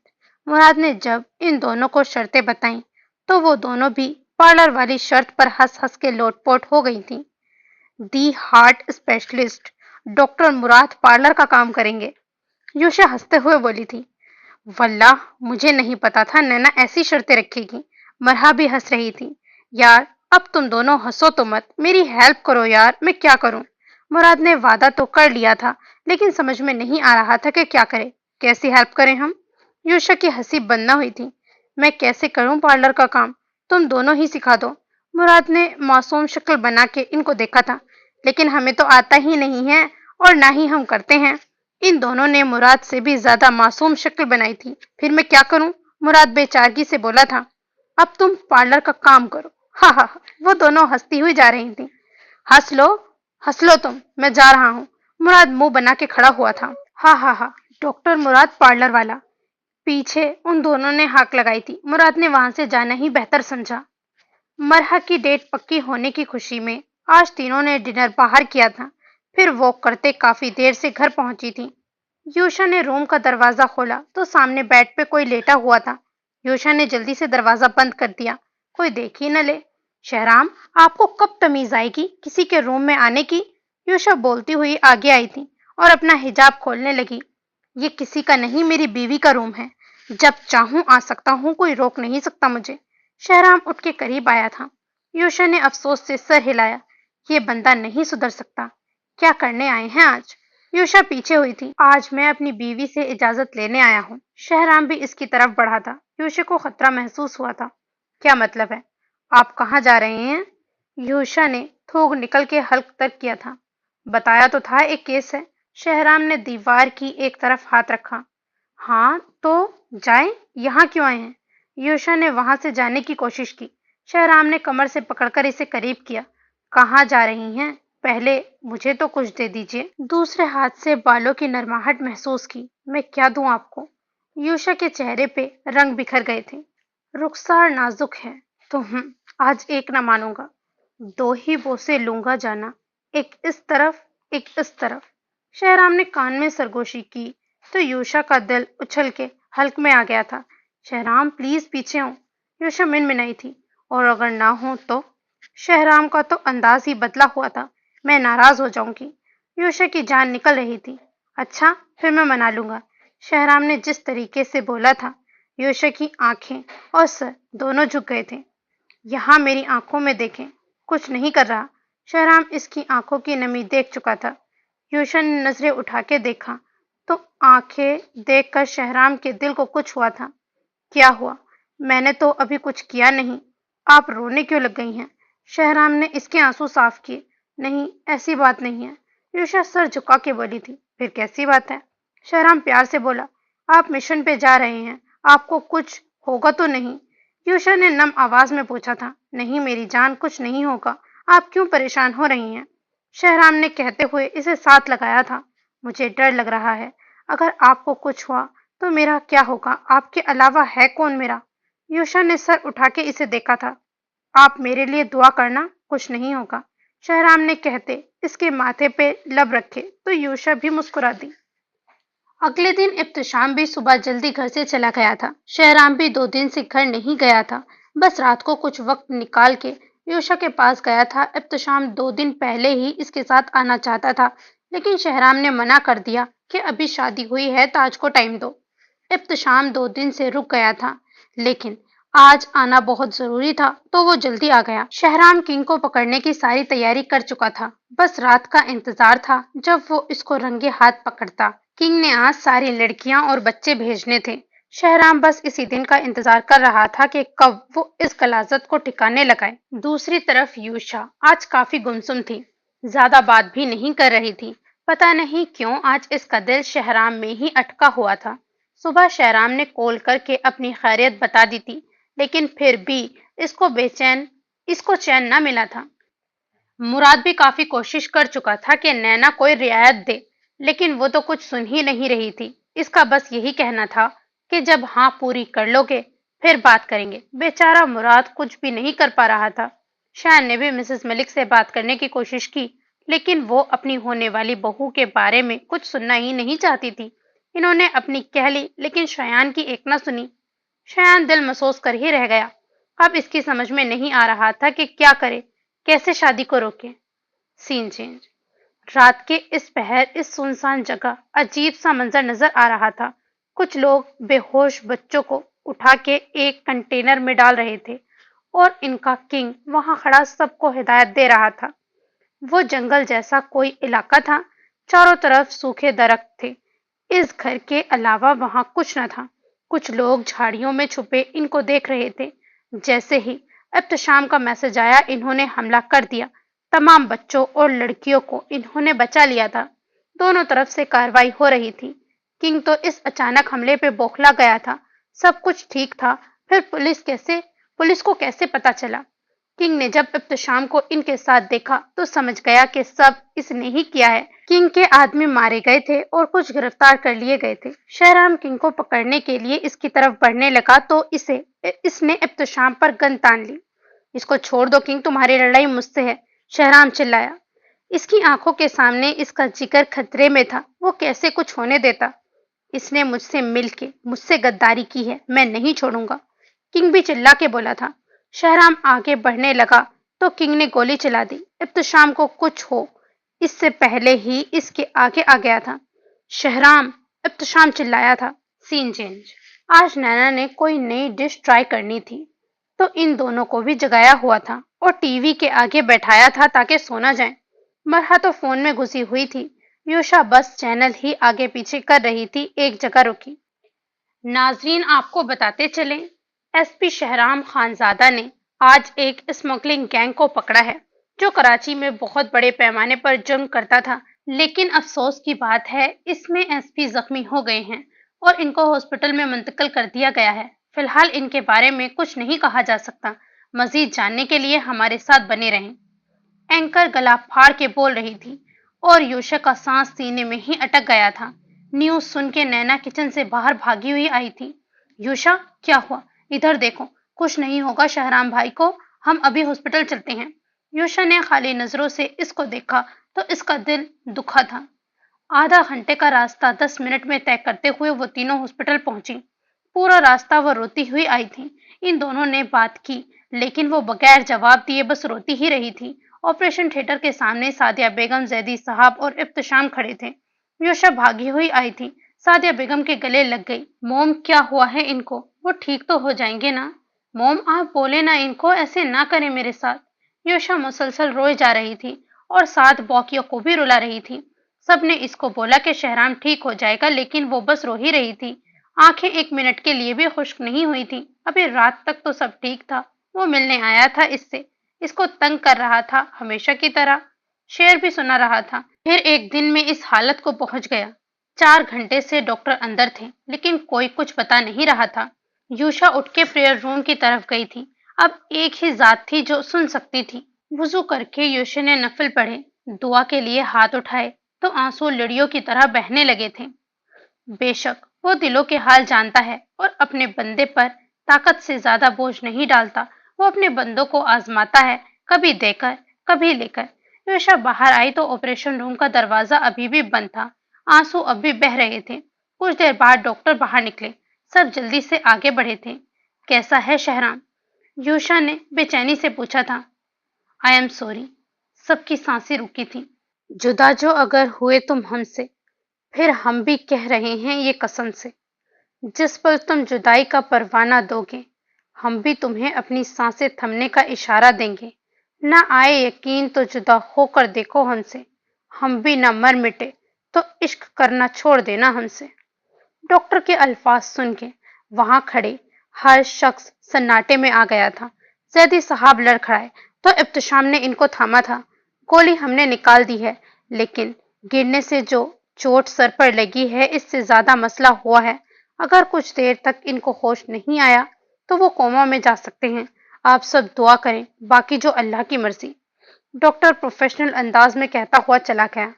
مراد نے جب ان دونوں کو شرطیں بتائیں تو وہ دونوں بھی پارلر والی شرط پر ہنس ہنس کے لوٹ پوٹ ہو گئی تھیں۔ The heart specialist doctor Murad parlour کا کام کریں گے، یوشا ہنستے ہوئے بولی تھی۔ واللہ مجھے نہیں پتا تھا نینا ایسی شرطیں رکھے گی۔ مرحا بھی ہنس رہی تھی۔ یار اب تم دونوں ہنسو تو مت، میری ہیلپ کرو یار، میں کیا کروں؟ مراد نے وعدہ تو کر لیا تھا لیکن سمجھ میں نہیں آ رہا تھا کہ کیا کرے، کیسی ہیلپ کریں ہم؟ یوشا کی ہنسی بند نہ ہوئی تھی۔ میں کیسے کروں پارلر کا کام؟ تم دونوں ہی سکھا دو۔ مراد نے معصوم شکل بنا کے ان کو دیکھا تھا۔ لیکن ہمیں تو آتا ہی نہیں ہے اور نہ ہی ہم کرتے ہیں۔ ان دونوں نے مراد سے بھی زیادہ معصوم شکل بنائی تھی۔ پھر میں کیا کروں؟ مراد بے چارگی سے بولا تھا۔ اب تم پارلر کا کام کرو۔ ہاں ہاں ہاں، وہ دونوں ہنستی ہوئی جا رہی تھیں۔ ہنس لو تم، میں جا رہا ہوں۔ مراد منہ بنا کے کھڑا ہوا تھا۔ ہاں ہاں ہاں، ڈاکٹر مراد پارلر والا۔ پیچھے ان دونوں نے ہاک لگائی تھی۔ مراد نے وہاں سے جانا ہی بہتر سمجھا۔ مرحا کی ڈیٹ پکی ہونے کی خوشی میں آج تینوں نے ڈنر باہر کیا تھا، پھر واک کرتے کافی دیر سے گھر پہنچی تھی۔ یوشا نے روم کا دروازہ کھولا تو سامنے بیڈ پہ کوئی لیٹا ہوا تھا۔ یوشا نے جلدی سے دروازہ بند کر دیا، کوئی دیکھ ہی نہ لے۔ شہرام، آپ کو کب تمیز آئے گی کسی کے روم میں آنے کی؟ یوشا بولتی ہوئی آگے آئی تھی اور اپنا حجاب کھولنے لگی۔ یہ کسی کا نہیں، میری بیوی کا روم ہے۔ جب چاہوں آ سکتا ہوں، کوئی روک نہیں سکتا مجھے۔ شہرام اٹھ کے قریب آیا تھا۔ یوشا نے افسوس سے سر ہلایا۔ یہ بندہ نہیں سدھر سکتا۔ کیا کرنے آئے ہیں آج؟ یوشا پیچھے ہوئی تھی۔ آج میں اپنی بیوی سے اجازت لینے آیا ہوں۔ شہرام بھی اس کی طرف بڑھا تھا۔ یوشا کو خطرہ محسوس ہوا تھا۔ کیا مطلب ہے؟ آپ کہاں جا رہے ہیں؟ یوشا نے تھوک نکل کے حلق تک کیا تھا۔ بتایا تو تھا ایک کیس ہے۔ شہرام نے دیوار کی ایک طرف ہاتھ رکھا۔ ہاں تو جائیں، یہاں کیوں آئے ہیں؟ یوشا نے وہاں سے جانے کی کوشش کی۔ شہرام نے کمر سے پکڑ کر اسے قریب کیا۔ کہاں جا رہی ہیں؟ پہلے مجھے تو کچھ دے دیجیے۔ دوسرے ہاتھ سے بالوں کی نرماہٹ محسوس کی۔ میں کیا دوں آپ کو؟ یوشا کے چہرے پہ رنگ بکھر گئے تھے۔ رخسار نازک ہے تو آج ایک نہ مانوں گا۔ دو ہی بوسے لوں گا جانا، ایک اس طرف ایک اس طرف۔ شہرام نے کان میں سرگوشی کی تو یوشا کا دل اچھل کے حلق میں آ گیا تھا۔ شہرام پلیز پیچھے ہوں۔ یوشا منمنائی تھی۔ اور اگر نہ ہوں تو؟ شہرام کا تو انداز ہی بدلا ہوا تھا۔ میں ناراض ہو جاؤں گی۔ یوشا کی جان نکل رہی تھی۔ اچھا پھر میں منا لوں گا۔ شہرام نے جس طریقے سے بولا تھا، یوشا کی آنکھیں اور سر دونوں جھک گئے تھے۔ یہاں میری آنکھوں میں دیکھیں، کچھ نہیں کر رہا۔ شہرام اس کی آنکھوں کی نمی دیکھ چکا تھا۔ یوشا نے نظریں اٹھا کے دیکھا تو آنکھیں دیکھ کر شہرام کے دل کو کچھ ہوا تھا۔ کیا ہوا؟ میں نے تو ابھی کچھ کیا نہیں۔ آپ رونے کیوں لگ گئی ہیں؟ شہرام نے اس کے آنسو صاف کیے۔ نہیں، ایسی بات نہیں ہے۔ یوشا سر جھکا کے بولی تھی۔ پھر کیسی بات ہے؟ شہرام پیار سے بولا۔ آپ مشن پہ جا رہے ہیں، آپ کو کچھ ہوگا تو نہیں؟ یوشا نے نم آواز میں پوچھا تھا۔ نہیں میری جان، کچھ نہیں ہوگا۔ آپ کیوں پریشان ہو رہی ہیں؟ شہرام نے کہتے ہوئے اسے ساتھ لگایا تھا۔ مجھے ڈر لگ رہا ہے، اگر آپ کو کچھ ہوا تو میرا کیا ہوگا؟ آپ کے علاوہ ہے کون میرا؟ یوشا نے سر اٹھا کے اسے دیکھا تھا۔ آپ میرے لیے دعا کرنا، کچھ نہیں ہوگا۔ شہرام نے کہتے اس کے ماتھے پہ لب رکھے تو یوشا بھی مسکرا دی۔ اگلے دن احتشام بھی صبح جلدی گھر سے چلا گیا تھا۔ شہرام بھی 2 دن سے گھر نہیں گیا تھا، بس رات کو کچھ وقت نکال کے یوشا کے پاس گیا تھا۔ احتشام 2 دن پہلے ہی اس کے ساتھ آنا چاہتا تھا، لیکن شہرام نے منع کر دیا کہ ابھی شادی ہوئی ہے، تاج کو ٹائم دو۔ احتشام 2 دن سے رک گیا تھا، لیکن آج آنا بہت ضروری تھا تو وہ جلدی آ گیا۔ شہرام کنگ کو پکڑنے کی ساری تیاری کر چکا تھا، بس رات کا انتظار تھا جب وہ اس کو رنگے ہاتھ پکڑتا۔ کنگ نے آج ساری لڑکیاں اور بچے بھیجنے تھے۔ شہرام بس اسی دن کا انتظار کر رہا تھا کہ کب وہ اس غلاظت کو ٹھکانے لگائے۔ دوسری طرف یوشا آج کافی گمسم تھی، زیادہ بات بھی نہیں کر رہی تھی۔ پتہ نہیں کیوں آج اس کا دل شہرام میں ہی اٹکا ہوا تھا۔ صبح شہرام نے کال کر کے اپنی خیریت بتا دی تھی، لیکن پھر بھی اس کو چین نہ ملا تھا۔ مراد بھی کافی کوشش کر چکا تھا کہ نینا کوئی رعایت دے، لیکن وہ تو کچھ سن ہی نہیں رہی تھی۔ اس کا بس یہی کہنا تھا کہ جب ہاں پوری کر لو گے پھر بات کریں گے۔ بیچارہ مراد کچھ بھی نہیں کر پا رہا تھا۔ شان نے بھی مسز ملک سے بات کرنے کی کوشش کی، لیکن وہ اپنی ہونے والی بہو کے بارے میں کچھ سننا ہی نہیں چاہتی تھی۔ انہوں نے اپنی کہہ لی، لیکن شایان کی ایک نہ سنی۔ شایان دل محسوس کر ہی رہ گیا۔ اب اس کی سمجھ میں نہیں آ رہا تھا کہ کیا کرے، کیسے شادی کو روکے۔ سین چینج۔ رات کے اس پہر اس سنسان جگہ عجیب سا منظر نظر آ رہا تھا۔ کچھ لوگ بے ہوش بچوں کو اٹھا کے ایک کنٹینر میں ڈال رہے تھے اور ان کا کنگ وہاں کھڑا سب کو ہدایت دے رہا تھا۔ وہ جنگل جیسا کوئی علاقہ تھا، چاروں طرف سوکھے درخت تھے۔ اس گھر کے علاوہ وہاں کچھ نہ تھا۔ کچھ لوگ جھاڑیوں میں چھپے ان کو دیکھ رہے تھے۔ جیسے ہی احتشام کا میسج آیا، انہوں نے حملہ کر دیا۔ تمام بچوں اور لڑکیوں کو انہوں نے بچا لیا تھا۔ دونوں طرف سے کارروائی ہو رہی تھی۔ کنگ تو اس اچانک حملے پہ بوکھلا گیا تھا۔ سب کچھ ٹھیک تھا، پھر پولیس کو کیسے پتا چلا؟ کنگ نے جب احتشام کو ان کے ساتھ دیکھا تو سمجھ گیا کہ سب اس نے ہی کیا ہے۔ کنگ کے آدمی مارے گئے تھے اور کچھ گرفتار کر لیے گئے تھے۔ شہرام کنگ کو پکڑنے کے لیے اس کی طرف بڑھنے لگا تو اس نے احتشام پر گن تان لی۔ اس کو چھوڑ دو کنگ، تمہاری لڑائی مجھ سے ہے، شہرام چلایا۔ اس کی آنکھوں کے سامنے اس کا جگر خطرے میں تھا، وہ کیسے کچھ ہونے دیتا؟ اس نے مجھ سے مل کے مجھ سے غداری کی ہے، میں نہیں چھوڑوں گا، کنگ بھی چلا کے بولا تھا۔ شہرام آگے بڑھنے لگا تو کنگ نے گولی چلا دی۔ احتشام کو کچھ ہو اس سے پہلے ہی اس کے آگے آ گیا تھا۔ شہرام! احتشام چلایا تھا۔ سین چینج۔ آج نینا نے کوئی نئی ڈش ٹرائی کرنی تھی تو ان دونوں کو بھی جگایا ہوا تھا اور ٹی وی کے آگے بیٹھایا تھا تاکہ سونا جائیں۔ مرحا تو فون میں گھسی ہوئی تھی۔ یوشا بس چینل ہی آگے پیچھے کر رہی تھی، ایک جگہ رکی۔ ناظرین آپ کو بتاتے چلیں، ایس پی شہرام خانزادہ نے آج ایک اسمگلنگ گینگ کو پکڑا ہے جو کراچی میں بہت بڑے پیمانے پر جرم کرتا تھا، لیکن افسوس کی بات ہے اس میں ایس پی زخمی ہو گئے ہیں اور ان کو ہاسپٹل میں منتقل کر دیا گیا ہے۔ فی الحال ان کے بارے میں کچھ نہیں کہا جا سکتا۔ مزید جاننے کے لیے ہمارے ساتھ بنے رہیں۔ اینکر گلا پھاڑ کے بول رہی تھی اور یوشا کا سانس سینے میں ہی اٹک گیا تھا۔ نیوز سن کے نینا کچن سے باہر بھاگی ہوئی آئی تھی۔ یوشا کیا ہوا؟ ادھر دیکھو، کچھ نہیں ہوگا شہرام بھائی کو، ہم ابھی ہاسپٹل چلتے ہیں۔ یوشا نے خالی نظروں سے اس کو دیکھا تو اس کا دل دکھا تھا۔ آدھا گھنٹے کا راستہ 10 منٹ میں طے کرتے ہوئے وہ تینوں ہاسپٹل پہنچی۔ پورا راستہ وہ روتی ہوئی آئی تھی۔ ان دونوں نے بات کی لیکن وہ بغیر جواب دیے بس روتی ہی رہی تھی۔ آپریشن تھیٹر کے سامنے سعدیہ بیگم، زیدی صاحب اور احتشام کھڑے تھے۔ یوشا بھاگی ہوئی آئی تھی، سعدیہ بیگم کے گلے لگ گئی۔ موم کیا ہوا ہے ان کو؟ وہ ٹھیک تو ہو جائیں گے نا؟ موم آپ بولے نا ان کو، ایسے نہ کریں میرے ساتھ۔ یوشا مسلسل روئے جا رہی تھی اور ساتھ باقیوں کو بھی رلا رہی تھی۔ سب نے اس کو بولا کہ شہرام ٹھیک ہو جائے گا لیکن وہ بس رو ہی رہی تھی۔ آنکھیں ایک منٹ کے لیے بھی خشک نہیں ہوئی تھی۔ ابھی رات تک تو سب ٹھیک تھا۔ وہ ملنے آیا تھا اس سے، اس کو تنگ کر رہا تھا ہمیشہ کی طرح، شعر بھی سنا رہا تھا، پھر ایک دن میں اس حالت کو پہنچ گیا۔ 4 گھنٹے سے ڈاکٹر اندر تھے لیکن کوئی کچھ بتا نہیں رہا تھا۔ یوشا اٹھ کے پریئر روم کی طرف گئی تھی۔ اب ایک ہی ذات تھی جو سن سکتی تھی۔ وضو کر کے یوشا نے نفل پڑھے، دعا کے لیے ہاتھ اٹھائے تو آنسو لڑیوں کی طرح بہنے لگے تھے۔ بے شک وہ دلوں کے حال جانتا ہے اور اپنے بندے پر طاقت سے زیادہ بوجھ نہیں ڈالتا۔ وہ اپنے بندوں کو آزماتا ہے، کبھی دے کر کبھی لے کر۔ یوشا باہر آئی تو آپریشن روم کا دروازہ ابھی بھی بند تھا، آنسو اب بھی بہہ رہے تھے۔ کچھ دیر بعد ڈاکٹر باہر نکلے، سب جلدی سے آگے بڑھے تھے۔ کیسا ہے شہرام؟ یوشا نے بے چینی سے پوچھا تھا۔ آئی ایم سوری، سب کی سانسیں رکی تھیں۔ جدا جو اگر ہوئے تم ہم سے، پھر ہم بھی کہہ رہے ہیں یہ قسم سے، جس پر تم جدائی کا پروانہ دو گے، ہم بھی تمہیں اپنی سانسیں تھمنے کا اشارہ دیں گے۔ نہ آئے یقین تو جدا ہو کر دیکھو ہم سے، ہم بھی نہ مر مٹے تو عشق کرنا چھوڑ دینا ہم سے۔ ڈاکٹر کے الفاظ سن کے وہاں کھڑے ہر شخص سناٹے میں آ گیا تھا۔ زیدی صاحب لڑکھڑائے تو ابتسام نے ان کو تھاما تھا۔ گولی ہم نے نکال دی ہے لیکن گرنے سے جو چوٹ سر پر لگی ہے اس سے زیادہ مسئلہ ہوا ہے۔ اگر کچھ دیر تک ان کو ہوش نہیں آیا تو وہ کوما میں جا سکتے ہیں۔ آپ سب دعا کریں، باقی جو اللہ کی مرضی۔ ڈاکٹر پروفیشنل انداز میں کہتا ہوا چلا گیا۔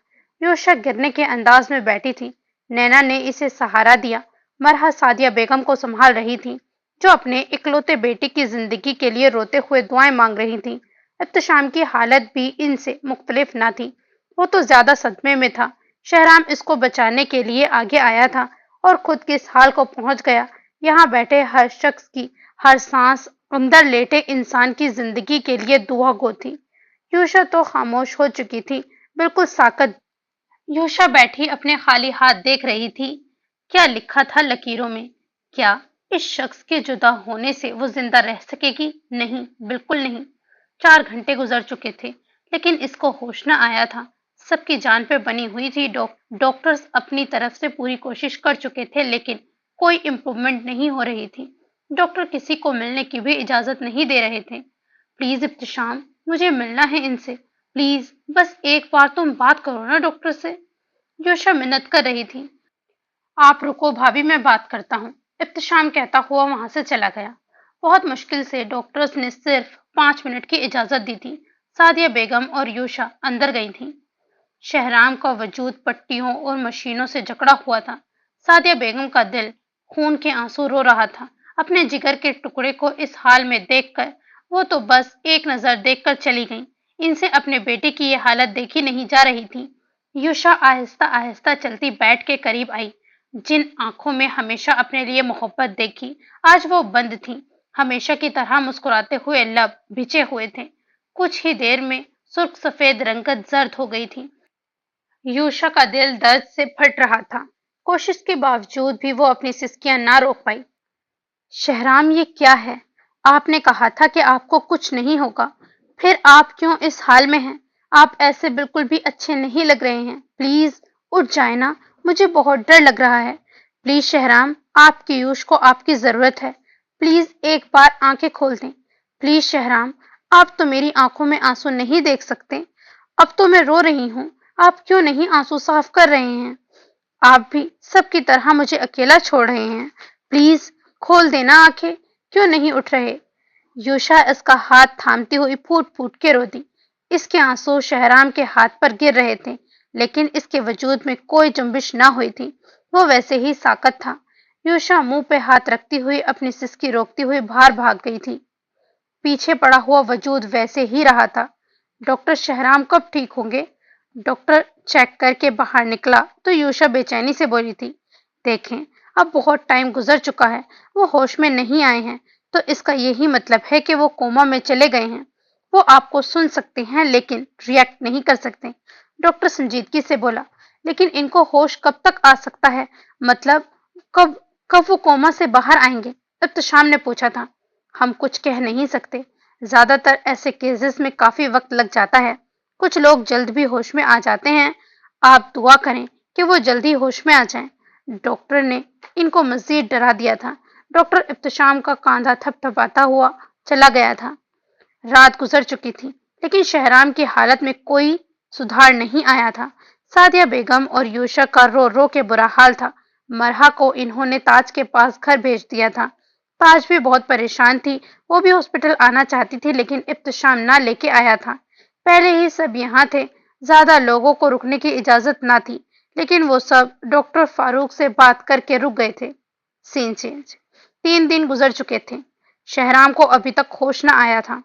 یوشا گرنے کے انداز میں بیٹھی تھی۔ نینا نے اسے سہارا دیا۔ مرحا سعدیہ بیگم کو سنبھال رہی تھی جو اپنے اکلوتے بیٹی کی زندگی کے لیے روتے ہوئے دعائیں مانگ رہی تھی۔ احتشام کی حالت بھی ان سے مختلف نہ تھی، وہ تو زیادہ صدمے میں تھا۔ شہرام اس کو بچانے کے لیے آگے آیا تھا اور خود کس حال کو پہنچ گیا۔ یہاں بیٹھے ہر شخص کی ہر سانس اندر لیٹے انسان کی زندگی کے لیے دعا گو تھی۔ یوشا تو خاموش ہو چکی تھی، بالکل ساکت۔ یوشا بیٹھی اپنے خالی ہاتھ دیکھ رہی تھی۔ کیا لکھا تھا لکیروں میں؟ کیا اس شخص کے جدا ہونے سے وہ زندہ رہ سکے گی؟ نہیں، بالکل نہیں۔ 4 گھنٹے گزر چکے تھے لیکن اس کو ہوش نہ آیا تھا۔ سب کی جان پہ بنی ہوئی تھی۔ ڈاکٹرز اپنی طرف سے پوری کوشش کر چکے تھے لیکن کوئی امپرومنٹ نہیں ہو رہی تھی۔ ڈاکٹر کسی کو ملنے کی بھی اجازت نہیں دے رہے تھے۔ پلیز ابتسام، مجھے ملنا ہے ان سے، پلیز بس ایک بار تم بات کرو نا ڈاکٹر سے۔ یوشا منت کر رہی تھی۔ آپ رکو بھابھی، میں بات کرتا ہوں، ابتسام کہتا ہوا وہاں سے چلا گیا۔ بہت مشکل سے ڈاکٹرز نے صرف 5 منٹ کی اجازت دی تھی۔ سعدیہ بیگم اور یوشا اندر گئی تھیں۔ شہرام کا وجود پٹیوں اور مشینوں سے جکڑا ہوا تھا۔ سعدیہ بیگم کا دل خون کے آنسو رو رہا تھا۔ اپنے جگر کے ٹکڑے کو اس حال میں دیکھ کر وہ تو بس ایک نظر دیکھ کر چلی گئیں۔ ان سے اپنے بیٹے کی یہ حالت دیکھی نہیں جا رہی تھی۔ یوشا آہستہ آہستہ چلتی بیٹ کے قریب آئی۔ جن آنکھوں میں ہمیشہ اپنے لیے محبت دیکھی آج وہ بند تھیں۔ ہمیشہ کی طرح مسکراتے ہوئے لب بھچے ہوئے تھے۔ کچھ ہی دیر میں سرخ سفید رنگت زرد ہو گئی تھی۔ یوشا کا دل درد سے پھٹ رہا تھا۔ کوشش کے باوجود بھی وہ اپنی سسکیاں نہ روک پائی۔ شہرام یہ کیا ہے؟ آپ نے کہا تھا کہ آپ کو کچھ نہیں ہوگا، پھر آپ کیوں اس حال میں ہیں؟ آپ ایسے بالکل بھی اچھے نہیں لگ رہے ہیں، پلیز اٹھ جائیں نا، مجھے بہت ڈر لگ رہا ہے۔ پلیز شہرام، آپ کی یوش کو آپ کی ضرورت ہے، پلیز ایک بار آنکھیں کھول دیں۔ پلیز شہرام، آپ تو میری آنکھوں میں آنسو نہیں دیکھ سکتے، اب تو میں رو رہی ہوں، آپ کیوں نہیں آنسو صاف کر رہے ہیں؟ آپ بھی سب کی طرح مجھے اکیلا چھوڑ رہے ہیں، پلیز کھول دینا آنکھیں، کیوں نہیں اٹھ رہے؟ یوشا اس کا ہاتھ تھامتی ہوئی پھوٹ پھوٹ کے رو دی۔ اس کے آنسو شہرام کے ہاتھ پر گر رہے تھے، لیکن اس کے وجود میں کوئی جنبش نہ ہوئی تھی، وہ ویسے ہی ساکت تھا۔ یوشا منہ پہ ہاتھ رکھتی ہوئی اپنی سسکی روکتی ہوئی باہر بھاگ گئی تھی۔ پیچھے پڑا ہوا وجود ویسے ہی رہا تھا۔ ڈاکٹر شہرام کب ٹھیک ہوں گے؟ ڈاکٹر چیک کر کے باہر نکلا تو یوشا بے چینی سے بولی تھی، دیکھیں اب بہت ٹائم گزر چکا ہے، وہ ہوش میں نہیں آئے ہیں، تو اس کا یہی مطلب ہے کہ وہ کوما میں چلے گئے ہیں۔ وہ آپ کو سن سکتے ہیں لیکن ریئیکٹ نہیں کر سکتے۔ ڈاکٹر سنجیدگی سے بولا، لیکن ان کو ہوش کب تک آ سکتا ہے؟ مطلب کب کب وہ کوما سے باہر آئیں گے؟ ابتسام نے پوچھا تھا۔ ہم کچھ کہہ نہیں سکتے، زیادہ تر ایسے کیسز میں کافی وقت لگ جاتا ہے، کچھ لوگ جلد بھی ہوش میں آ جاتے ہیں، آپ دعا کریں کہ وہ جلدی ہوش میں آ جائیں۔ ڈاکٹر نے ان کو مزید ڈرا دیا تھا۔ ڈاکٹر ابتسام کا کاندھا تھپ تھپاتا ہوا چلا گیا تھا۔ رات گزر چکی تھی لیکن شہرام کی حالت میں کوئی سدھار نہیں آیا تھا۔ سعدیہ بیگم اور یوشا کا رو رو کے برا حال تھا۔ مرحا کو انہوں نے تاج کے پاس گھر بھیج دیا تھا۔ تاج بھی بہت پریشان تھی، وہ بھی ہاسپٹل آنا چاہتی تھی لیکن ابتسام نہ لے کے آیا تھا۔ پہلے ہی سب یہاں تھے، زیادہ لوگوں کو رکنے کی اجازت نہ تھی، لیکن وہ سب ڈاکٹر فاروق سے بات کر کے رک گئے تھے۔ سین چینج۔ 3 دن گزر چکے تھے، شہرام کو ابھی تک ہوش نہ آیا تھا۔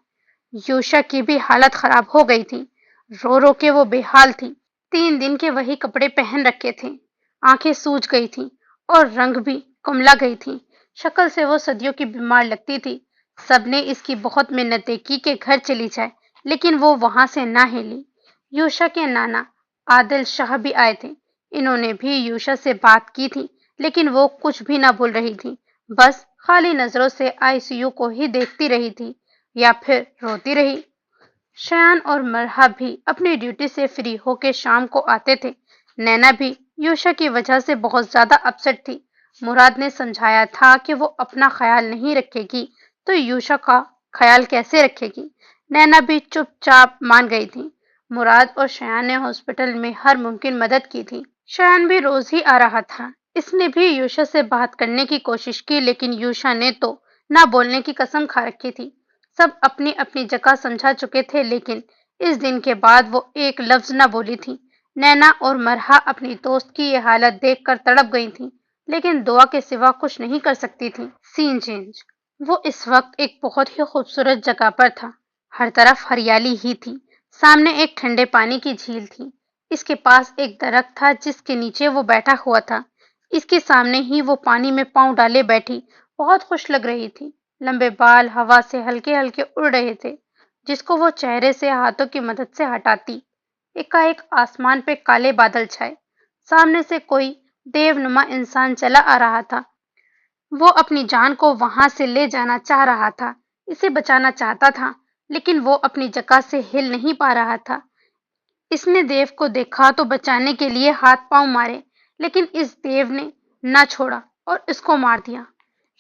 یوشا کی بھی حالت خراب ہو گئی تھی، رو رو کے وہ بے حال تھی۔ 3 دن کے وہی کپڑے پہن رکھے تھے، آنکھیں سوج گئی تھیں اور رنگ بھی کملا گئی تھی، شکل سے وہ صدیوں کی بیمار لگتی تھی۔ سب نے اس کی بہت منتیں کی کہ گھر چلی جائے، لیکن وہ وہاں سے نہ ہلی۔ یوشا کے نانا عادل شاہ بھی آئے تھے، انہوں نے بھی یوشا سے بات کی تھی لیکن وہ کچھ بھی نہ بول رہی تھی، بس خالی نظروں سے ICU کو ہی دیکھتی رہی تھی یا پھر روتی رہی۔ شیان اور مرحا بھی اپنی ڈیوٹی سے فری ہو کے شام کو آتے تھے۔ نینا بھی یوشا کی وجہ سے بہت زیادہ اپسٹ تھی۔ مراد نے سمجھایا تھا کہ وہ اپنا خیال نہیں رکھے گی تو یوشا کا خیال کیسے رکھے گی؟ نینا بھی چپ چاپ مان گئی تھی۔ مراد اور شیان نے ہاسپٹل میں ہر ممکن مدد کی تھی۔ شیان بھی روز ہی آ رہا تھا، اس نے بھی یوشا سے بات کرنے کی کوشش کی لیکن یوشا نے تو نہ بولنے کی قسم کھا رکھی تھی۔ سب اپنی اپنی جگہ سمجھا چکے تھے لیکن اس دن کے بعد وہ ایک لفظ نہ بولی تھی۔ نینا اور مرحا اپنی دوست کی یہ حالت دیکھ کر تڑپ گئی تھیں لیکن دعا کے سوا کچھ نہیں کر سکتی تھیں۔ سین چینج۔ وہ اس وقت ایک بہت ہی خوبصورت جگہ پر تھا، ہر طرف ہریالی ہی تھی، سامنے ایک ٹھنڈے پانی کی جھیل تھی، اس کے پاس ایک درخت تھا جس کے نیچے وہ بیٹھا ہوا تھا، اس کے سامنے ہی وہ پانی میں پاؤں ڈالے بیٹھی بہت خوش لگ رہی تھی، لمبے بال ہوا سے ہلکے ہلکے اڑ رہے تھے جس کو وہ چہرے سے ہاتھوں کی مدد سے ہٹاتی۔ ایک آسمان پہ کالے بادل چھائے، سامنے سے کوئی دیو نما انسان چلا آ رہا تھا، وہ اپنی جان کو وہاں سے لے جانا چاہ رہا تھا، اسے بچانا چاہتا تھا لیکن وہ اپنی جگہ سے ہل نہیں پا رہا تھا۔ اس نے دیو کو دیکھا تو بچانے کے لیے ہاتھ پاؤں مارے لیکن اس دیو نے نہ چھوڑا اور اس کو مار دیا۔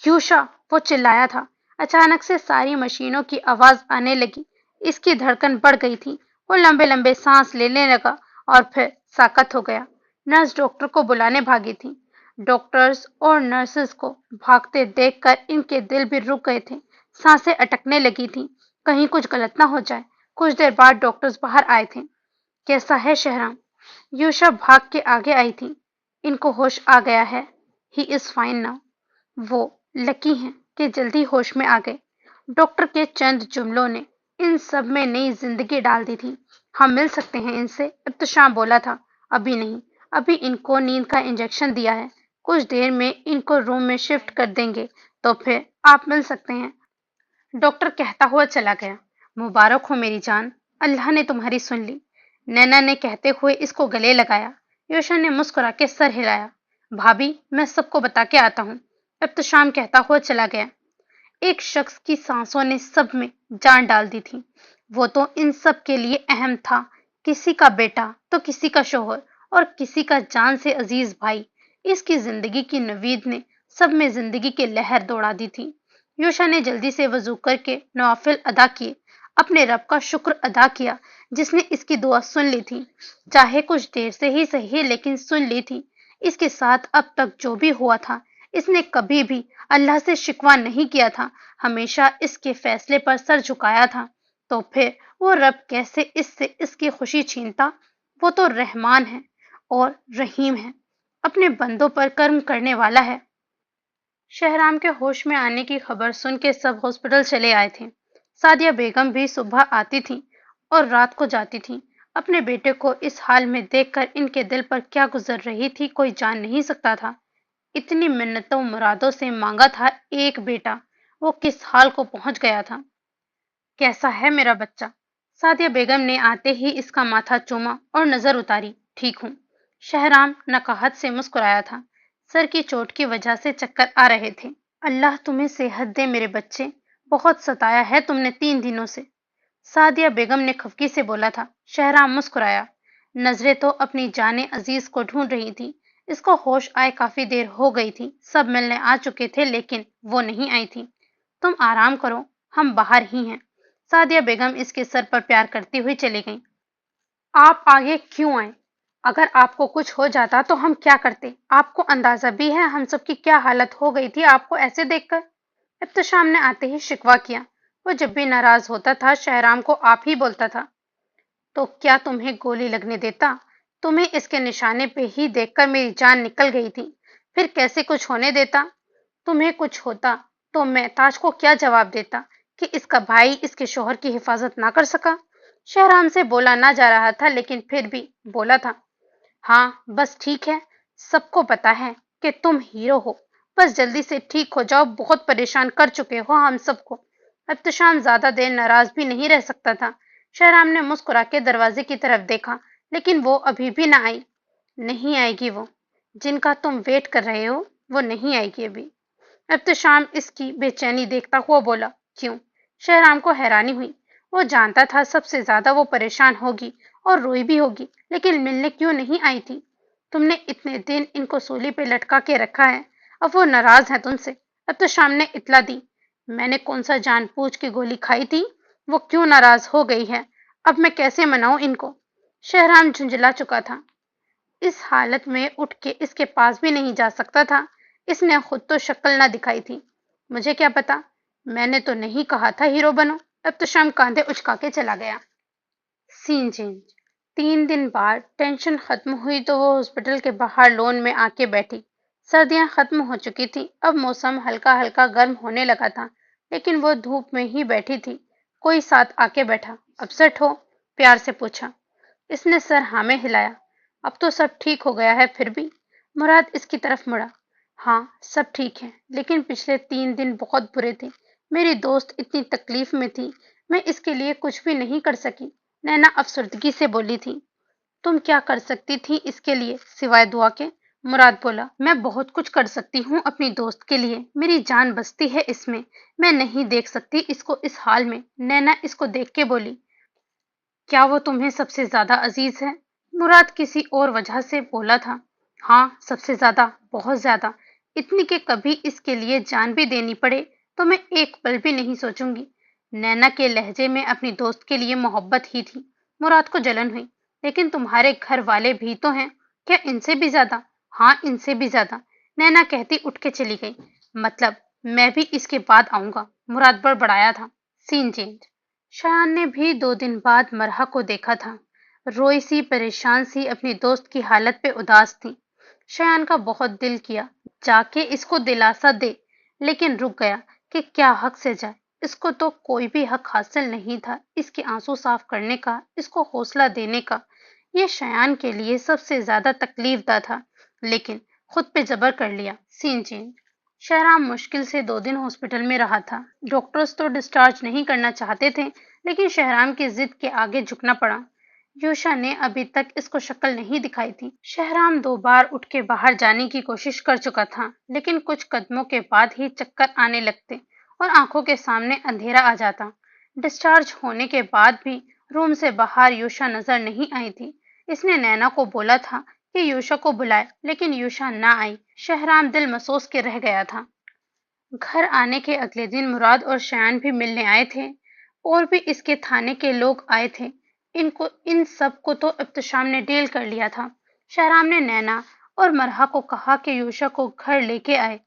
یوشا، وہ چلایا تھا۔ اچانک سے ساری مشینوں کی آواز آنے لگی، اس کی دھڑکن بڑھ گئی تھی، وہ لمبے لمبے سانس لینے لگا اور پھر ساکت ہو گیا۔ نرس ڈاکٹر کو بلانے بھاگی تھی۔ ڈاکٹرز اور نرسز کو بھاگتے دیکھ کر ان کے دل بھی رک گئے تھے، سانسیں اٹکنے لگی تھیں، کہیں کچھ غلط نہ ہو جائے۔ کچھ دیر بعد ڈاکٹرز باہر آئے تھے۔ کیسا ہے شہرام؟ یوشا بھاگ کے آگے آئی تھی۔ ان کو ہوش آ گیا ہے، ہی از فائن ناؤ۔ وہ لکی ہیں کہ جلدی ہوش میں آ گئے۔ ڈاکٹر کے چند جملوں نے ان سب میں نئی زندگی ڈال دی تھی۔ ہم مل سکتے ہیں ان سے؟ ابتسام بولا تھا۔ ابھی نہیں، ابھی ان کو نیند کا انجیکشن دیا ہے، کچھ دیر میں ان کو روم میں شفٹ کر دیں گے تو پھر آپ مل سکتے ہیں۔ ڈاکٹر کہتا ہوا چلا گیا۔ مبارک ہو میری جان، اللہ نے تمہاری سن لی، نینا نے کہتے ہوئے اس کو گلے لگایا۔ یوشا نے مسکرا کے سر ہلایا۔ بھابھی، میں سب کو بتا کے آتا ہوں۔ احتشام کہتا ہوا چلا گیا۔ ایک شخص کی سانسوں نے سب میں جان ڈال دی تھی۔ وہ تو ان سب کے لیے اہم تھا، کسی کا بیٹا تو کسی کا شوہر اور کسی کا جان سے عزیز بھائی۔ اس کی زندگی کی نوید نے سب میں زندگی کی لہر دوڑا دی تھی۔ یوشا نے جلدی سے وضو کر کے نوافل ادا کیے، اپنے رب کا شکر ادا کیا جس نے اس کی دعا سن لی تھی، چاہے کچھ دیر سے ہی صحیح لیکن سن لی تھی۔ اس کے ساتھ اب تک جو بھی ہوا تھا، اس نے کبھی بھی اللہ سے شکوہ نہیں کیا تھا، ہمیشہ اس کے فیصلے پر سر جھکایا تھا۔ تو پھر وہ رب کیسے اس سے اس کی خوشی چھینتا؟ وہ تو رحمان ہے اور رحیم ہے، اپنے بندوں پر کرم کرنے والا ہے۔ شہرام کے ہوش میں آنے کی خبر سن کے سب ہاسپٹل چلے آئے تھے۔ سعدیہ بیگم بھی صبح آتی تھی اور رات کو جاتی تھی۔ اپنے بیٹے کو اس حال میں دیکھ کر ان کے دل پر کیا گزر رہی تھی کوئی جان نہیں سکتا تھا۔ اتنی منتوں مرادوں سے مانگا تھا ایک بیٹا، وہ کس حال کو پہنچ گیا تھا۔ کیسا ہے میرا بچہ؟ سعدیہ بیگم نے آتے ہی اس کا ماتھا چوما اور نظر اتاری۔ ٹھیک ہوں۔ شہرام نقاہت سے مسکرایا تھا، سر کی چوٹ کی وجہ سے چکر آ رہے تھے۔ اللہ تمہیں صحت دے میرے بچے، بہت ستایا ہے تم نے 3 دنوں سے، سعدیہ بیگم نے خفگی سے بولا تھا۔ شہرام مسکرایا، نظریں تو اپنی جان عزیز کو ڈھونڈ رہی تھی۔ اس کو ہوش آئے کافی دیر ہو گئی تھی، سب ملنے آ چکے تھے لیکن وہ نہیں آئی تھی۔ تم آرام کرو، ہم باہر ہی ہیں۔ سعدیہ بیگم اس کے سر پر پیار کرتی ہوئی چلی گئیں۔ آپ آگے کیوں آئیں؟ اگر آپ کو کچھ ہو جاتا تو ہم کیا کرتے؟ آپ کو اندازہ بھی ہے ہم سب کی کیا حالت ہو گئی تھی آپ کو ایسے دیکھ کر؟ احتشام نے آتے ہی شکوہ کیا۔ وہ جب بھی ناراض ہوتا تھا شہرام کو آپ ہی بولتا تھا۔ تو کیا تمہیں گولی لگنے دیتا؟ تمہیں اس کے نشانے پہ ہی دیکھ کر میری جان نکل گئی تھی، پھر کیسے کچھ ہونے دیتا؟ تمہیں کچھ ہوتا تو میں تاج کو کیا جواب دیتا کہ اس کا بھائی اس کے شوہر کی حفاظت نہ کر سکا؟ شہرام سے بولا نہ جا رہا تھا لیکن پھر بھی بولا تھا۔ ہاں بس ٹھیک ہے، سب کو پتا ہے کہ تم ہیرو ہو، بس جلدی سے ٹھیک ہو جاؤ، بہت پریشان کر چکے ہو ہم سب کو۔ احتشام زیادہ دیر ناراض بھی نہیں رہ سکتا تھا۔ شہرام نے مسکرا کے دروازے کی طرف دیکھا لیکن وہ ابھی بھی نہ آئی۔ نہیں آئے گی وہ، جن کا تم ویٹ کر رہے ہو وہ نہیں آئے گی ابھی۔ احتشام اس کی بے چینی دیکھتا ہوا بولا، کیوں؟ شہرام کو حیرانی ہوئی۔ وہ جانتا تھا سب سے زیادہ وہ پریشان ہوگی اور روئی بھی ہوگی، لیکن ملنے کیوں نہیں آئی تھی؟ تم نے اتنے دن ان کو سولی پہ لٹکا کے رکھا ہے، اب وہ ناراض ہے تم سے۔ احتشام نے اطلاع دی، میں نے کون سا جان بوجھ کے گولی کھائی تھی؟ وہ کیوں ناراض ہو گئی ہے؟ اب میں کیسے مناؤں ان کو؟ شہرام جھنجلا چکا تھا، اس حالت میں اٹھ کے اس کے پاس بھی نہیں جا سکتا تھا۔ اس نے خود تو شکل نہ دکھائی تھی۔ مجھے کیا پتا، میں نے تو نہیں کہا تھا ہیرو بنو۔ احتشام کاندھے اچکا کے چلا گیا۔ سین چینج۔ 3 دن بعد ٹینشن ختم ہوئی تو وہ ہاسپٹل کے باہر لون میں آ کے بیٹھی۔ سردیاں ختم ہو چکی تھی، اب موسم ہلکا ہلکا گرم ہونے لگا تھا، لیکن وہ دھوپ میں ہی بیٹھی تھی۔ کوئی ساتھ آ کے بیٹھا۔ اپسٹ ہو؟ پیار سے پوچھا۔ اس نے سر ہاں میں ہلایا۔ اب تو سب ٹھیک ہو گیا ہے پھر بھی؟ مراد اس کی طرف مڑا۔ ہاں سب ٹھیک ہے، لیکن پچھلے 3 دن بہت برے تھے۔ میری دوست اتنی تکلیف میں تھی، میں اس کے لیے کچھ بھی نہیں کر سکی، نینا افسردگی سے بولی تھی۔ تم کیا کر سکتی تھی اس کے لیے سوائے دعا کے؟ مراد بولا، میں بہت کچھ کر سکتی ہوں اپنی دوست کے لیے، میری جان بستی ہے اس میں نہیں دیکھ سکتی اس کو اس حال میں۔ نینا اس کو دیکھ کے بولی، کیا وہ تمہیں سب سے زیادہ عزیز ہے؟ مراد کسی اور وجہ سے بولا تھا۔ ہاں سب سے زیادہ، بہت زیادہ، اتنی کہ کبھی اس کے لیے جان بھی دینی پڑے تو میں ایک پل بھی نہیں سوچوں گی۔ نینا کے لہجے میں اپنی دوست کے لیے محبت ہی تھی۔ مراد کو جلن ہوئی، لیکن تمہارے گھر والے بھی تو ہیں، کیا ان سے بھی زیادہ؟ ہاں ان سے بھی زیادہ، نینا کہتی اٹھ کے چلی گئی۔ مطلب میں بھی اس کے بعد آؤں گا، مراد بڑبڑایا تھا۔ سین چینج۔ شایان نے بھی 2 دن بعد مرحا کو دیکھا تھا۔ روئی سی پریشان سی اپنی دوست کی حالت پہ اداس تھی۔ شایان کا بہت دل کیا جا کے اس کو دلاسا دے، لیکن رک گیا کہ کیا حق سے جائے۔ اس کو تو کوئی بھی حق حاصل نہیں تھا اس کے آنسو صاف کرنے کا، اس کو حوصلہ دینے کا۔ یہ شایان کے لیے سب سے زیادہ تکلیف دہ تھا، لیکن خود پہ جبر کر لیا۔ سین چینج۔ شہرام مشکل سے 2 دن ہاسپٹل میں رہا تھا۔ ڈاکٹرز تو ڈسچارج نہیں کرنا چاہتے تھے، لیکن شہرام کی ضد کے آگے جھکنا پڑا۔ یوشا نے ابھی تک اس کو شکل نہیں دکھائی تھی۔ شہرام 2 بار اٹھ کے باہر جانے کی کوشش کر چکا تھا، لیکن کچھ قدموں کے بعد ہی چکر آنے لگتے اور آنکھوں کے سامنے اندھیرا آ جاتا۔ ڈسچارج ہونے کے بعد بھی روم سے باہر یوشا نظر نہیں آئی تھی۔ اس نے نینا کو بولا تھا کہ یوشا کو بلائے، لیکن یوشا نہ آئی۔ شہرام دل مسوس کے رہ گیا تھا۔ گھر آنے کے اگلے دن مراد اور شایان بھی ملنے آئے تھے، اور بھی اس کے تھانے کے لوگ آئے تھے۔ ان سب کو تو ابتسام نے ڈیل کر لیا تھا۔ شہرام نے نینا اور مرحا کو کہا کہ یوشا کو گھر لے کے آئے۔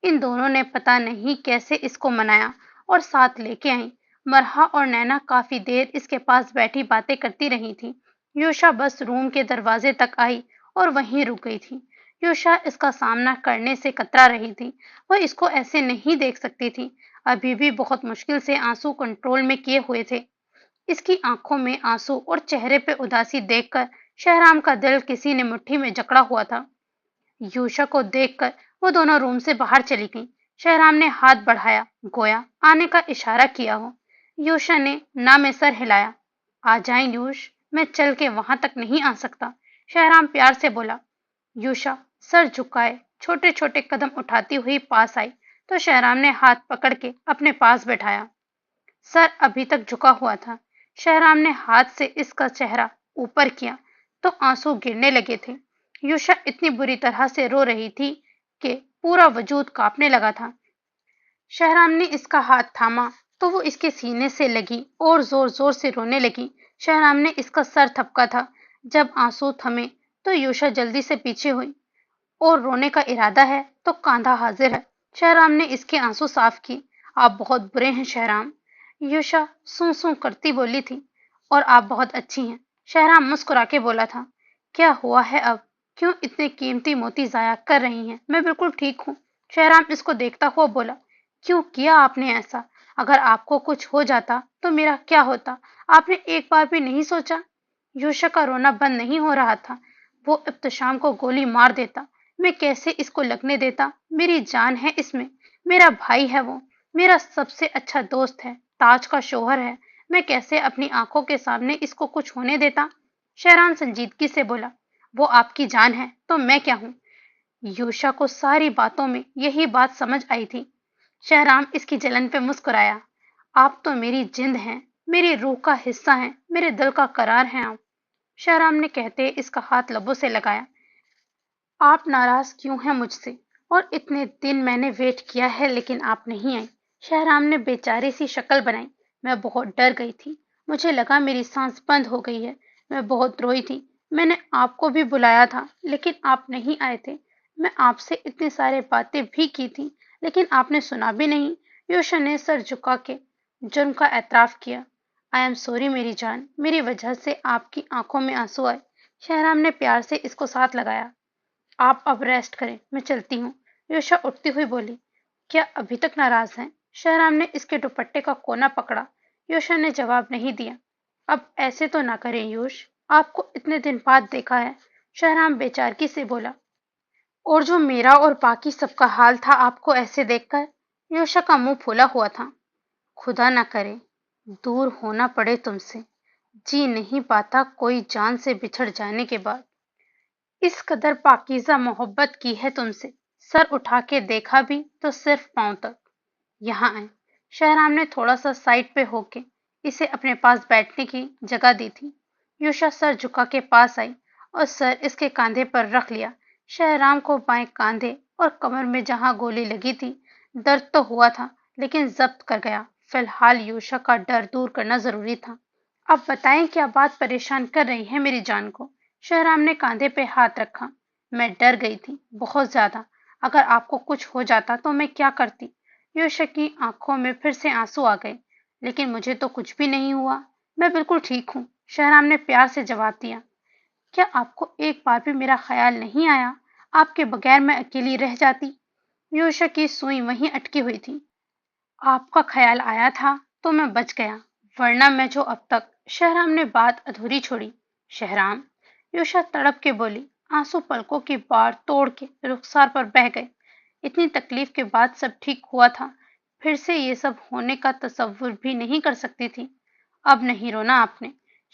ان دونوں نے پتہ نہیں کیسے اس کو منایا اور ساتھ لے کے آئیں۔ مرحا اور نینا کافی دیر اس کے پاس بیٹھی باتیں کرتی رہی تھی۔ یوشا بس روم کے دروازے تک آئی اور وہیں رک گئی تھی۔ یوشا اس کا سامنا کرنے سے کترا رہی تھی۔ وہ اس کو ایسے نہیں دیکھ سکتی تھی۔ ابھی بھی بہت مشکل سے آنسو کنٹرول میں کیے ہوئے تھے۔ اس کی آنکھوں میں آنسو اور چہرے پہ اداسی دیکھ کر شہرام کا دل کسی نے مٹھی میں جکڑا ہوا تھا۔ یوشا کو دیکھ کر وہ دونوں روم سے باہر چلی گئیں۔ شہرام نے ہاتھ بڑھایا، گویا آنے کا اشارہ کیا ہو۔ یوشا نے نہ میں سر ہلایا۔ آ جائیں یوش، میں چل کے وہاں تک نہیں آ سکتا، شہرام پیار سے بولا۔ یوشا سر جھکائے چھوٹے چھوٹے قدم اٹھاتی ہوئی پاس آئی تو شہرام نے ہاتھ پکڑ کے اپنے پاس بٹھایا۔ سر ابھی تک جھکا ہوا تھا۔ شہرام نے ہاتھ سے اس کا چہرہ اوپر کیا تو آنسو گرنے لگے تھے۔ یوشا اتنی بری طرح سے رو رہی تھی کہ پورا وجود کانپنے لگا تھا۔ شہرام نے اس کا ہاتھ تھاما تو وہ اس کے سینے سے لگی اور زور زور سے رونے لگی۔ شہرام نے اس کا سر تھپکا تھا۔ جب آنسو تھمے تو یوشا جلدی سے پیچھے ہوئی۔ اور رونے کا ارادہ ہے تو کاندھا حاضر ہے۔ شہرام نے اس کے آنسو صاف کیے۔ آپ بہت برے ہیں شہرام، یوشا سوں سوں کرتی بولی تھی۔ اور آپ بہت اچھی ہیں، شہرام مسکرا کے بولا تھا۔ کیا ہوا ہے اب؟ کیوں اتنے قیمتی موتی ضائع کر رہی ہیں؟ میں بالکل ٹھیک ہوں، شہرام اس کو دیکھتا ہوا بولا۔ کیوں کیا آپ نے ایسا؟ اگر آپ کو کچھ ہو جاتا تو میرا کیا ہوتا؟ آپ نے ایک بار بھی نہیں سوچا؟ یوشا کا رونا بند نہیں ہو رہا تھا۔ وہ ابتسام کو گولی مار دیتا، میں کیسے اس کو لگنے دیتا؟ میری جان ہے اس میں، میرا بھائی ہے وہ، میرا سب سے اچھا دوست ہے، تاج کا شوہر ہے، میں کیسے اپنی آنکھوں کے سامنے اس کو کچھ ہونے دیتا؟ شہرام سنجیدگی سے بولا۔ وہ آپ کی جان ہے تو میں کیا ہوں؟ یوشا کو ساری باتوں میں یہی بات سمجھ آئی تھی۔ شہرام اس کی جلن پہ مسکرایا۔ آپ تو میری جند ہیں، میری روح کا حصہ ہیں، میرے دل کا قرار ہیں آپ، شہرام نے کہتے اس کا ہاتھ لبوں سے لگایا۔ آپ ناراض کیوں ہیں مجھ سے؟ اور اتنے دن میں نے ویٹ کیا ہے لیکن آپ نہیں آئی۔ شہرام نے بیچاری سی شکل بنائی۔ میں بہت ڈر گئی تھی، مجھے لگا میری سانس بند ہو گئی ہے، میں بہت روئی تھی۔ میں نے آپ کو بھی بلایا تھا لیکن آپ نہیں آئے تھے۔ میں آپ سے اتنی سارے باتیں بھی کی تھی لیکن آپ نے سنا بھی نہیں۔ یوشا نے سر جھکا کے جرم کا اعتراف کیا۔ آئی ایم سوری میری جان، میری وجہ سے آپ کی آنکھوں میں آنسو آئے۔ شہرام نے پیار سے اس کو ساتھ لگایا۔ آپ اب ریسٹ کریں، میں چلتی ہوں، یوشا اٹھتی ہوئی بولی۔ کیا ابھی تک ناراض ہیں؟ شہرام نے اس کے دوپٹے کا کونا پکڑا۔ یوشا نے جواب نہیں دیا۔ اب ایسے تو نہ کریں یوش، آپ کو اتنے دن بعد دیکھا ہے، شہرام بے چارگی سے بولا۔ اور جو میرا اور باقی سب کا حال تھا آپ کو ایسے دیکھ کر؟ یوشا کا منہ پھولا ہوا تھا۔ خدا نہ کرے دور ہونا پڑے تم سے، جی نہیں پاتا کوئی جان سے بچھڑ جانے کے بعد۔ اس قدر پاکیزہ محبت کی ہے تم سے، سر اٹھا کے دیکھا بھی تو صرف پاؤں تک۔ یہاں آئیں۔ شہرام نے تھوڑا سا سائڈ پہ ہو کے اسے اپنے پاس بیٹھنے کی جگہ دی تھی۔ یوشا سر جھکا کے پاس آئی اور سر اس کے کاندھے پر رکھ لیا۔ شہرام کو بائیں کاندھے اور کمر میں جہاں گولی لگی تھی درد تو ہوا تھا لیکن ضبط کر گیا۔ فی الحال یوشا کا ڈر دور کرنا ضروری تھا۔ اب بتائیں کیا بات پریشان کر رہی ہے میری جان کو؟ شہرام نے کاندھے پہ ہاتھ رکھا۔ میں ڈر گئی تھی بہت زیادہ، اگر آپ کو کچھ ہو جاتا تو میں کیا کرتی؟ یوشا کی آنکھوں میں پھر سے آنسو آ گئے۔ لیکن مجھے تو کچھ بھی نہیں ہوا، میں بالکل ٹھیک ہوں، شہرام نے پیار سے جواب دیا۔ کیا آپ کو ایک بار بھی میرا خیال نہیں آیا؟ آپ کے بغیر میں اکیلی رہ جاتی۔ یوشا کی سوئی وہیں اٹکی ہوئی تھی۔ آپ کا خیال آیا تھا تو میں بچ گیا، ورنہ میں جو اب تک… شہرام نے بات ادھوری چھوڑی۔ شہرام، یوشا تڑپ کے بولی۔ آنسو پلکوں کی باڑ توڑ کے رخسار پر بہہ گئے۔ اتنی تکلیف کے بعد سب ٹھیک ہوا تھا، پھر سے یہ سب ہونے کا تصور بھی نہیں کر سکتی تھی۔ اب نہیں رونا آپ نے،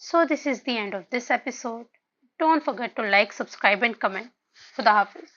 So this is the end of this episode. Don't forget to like, subscribe and comment. Khuda Hafiz.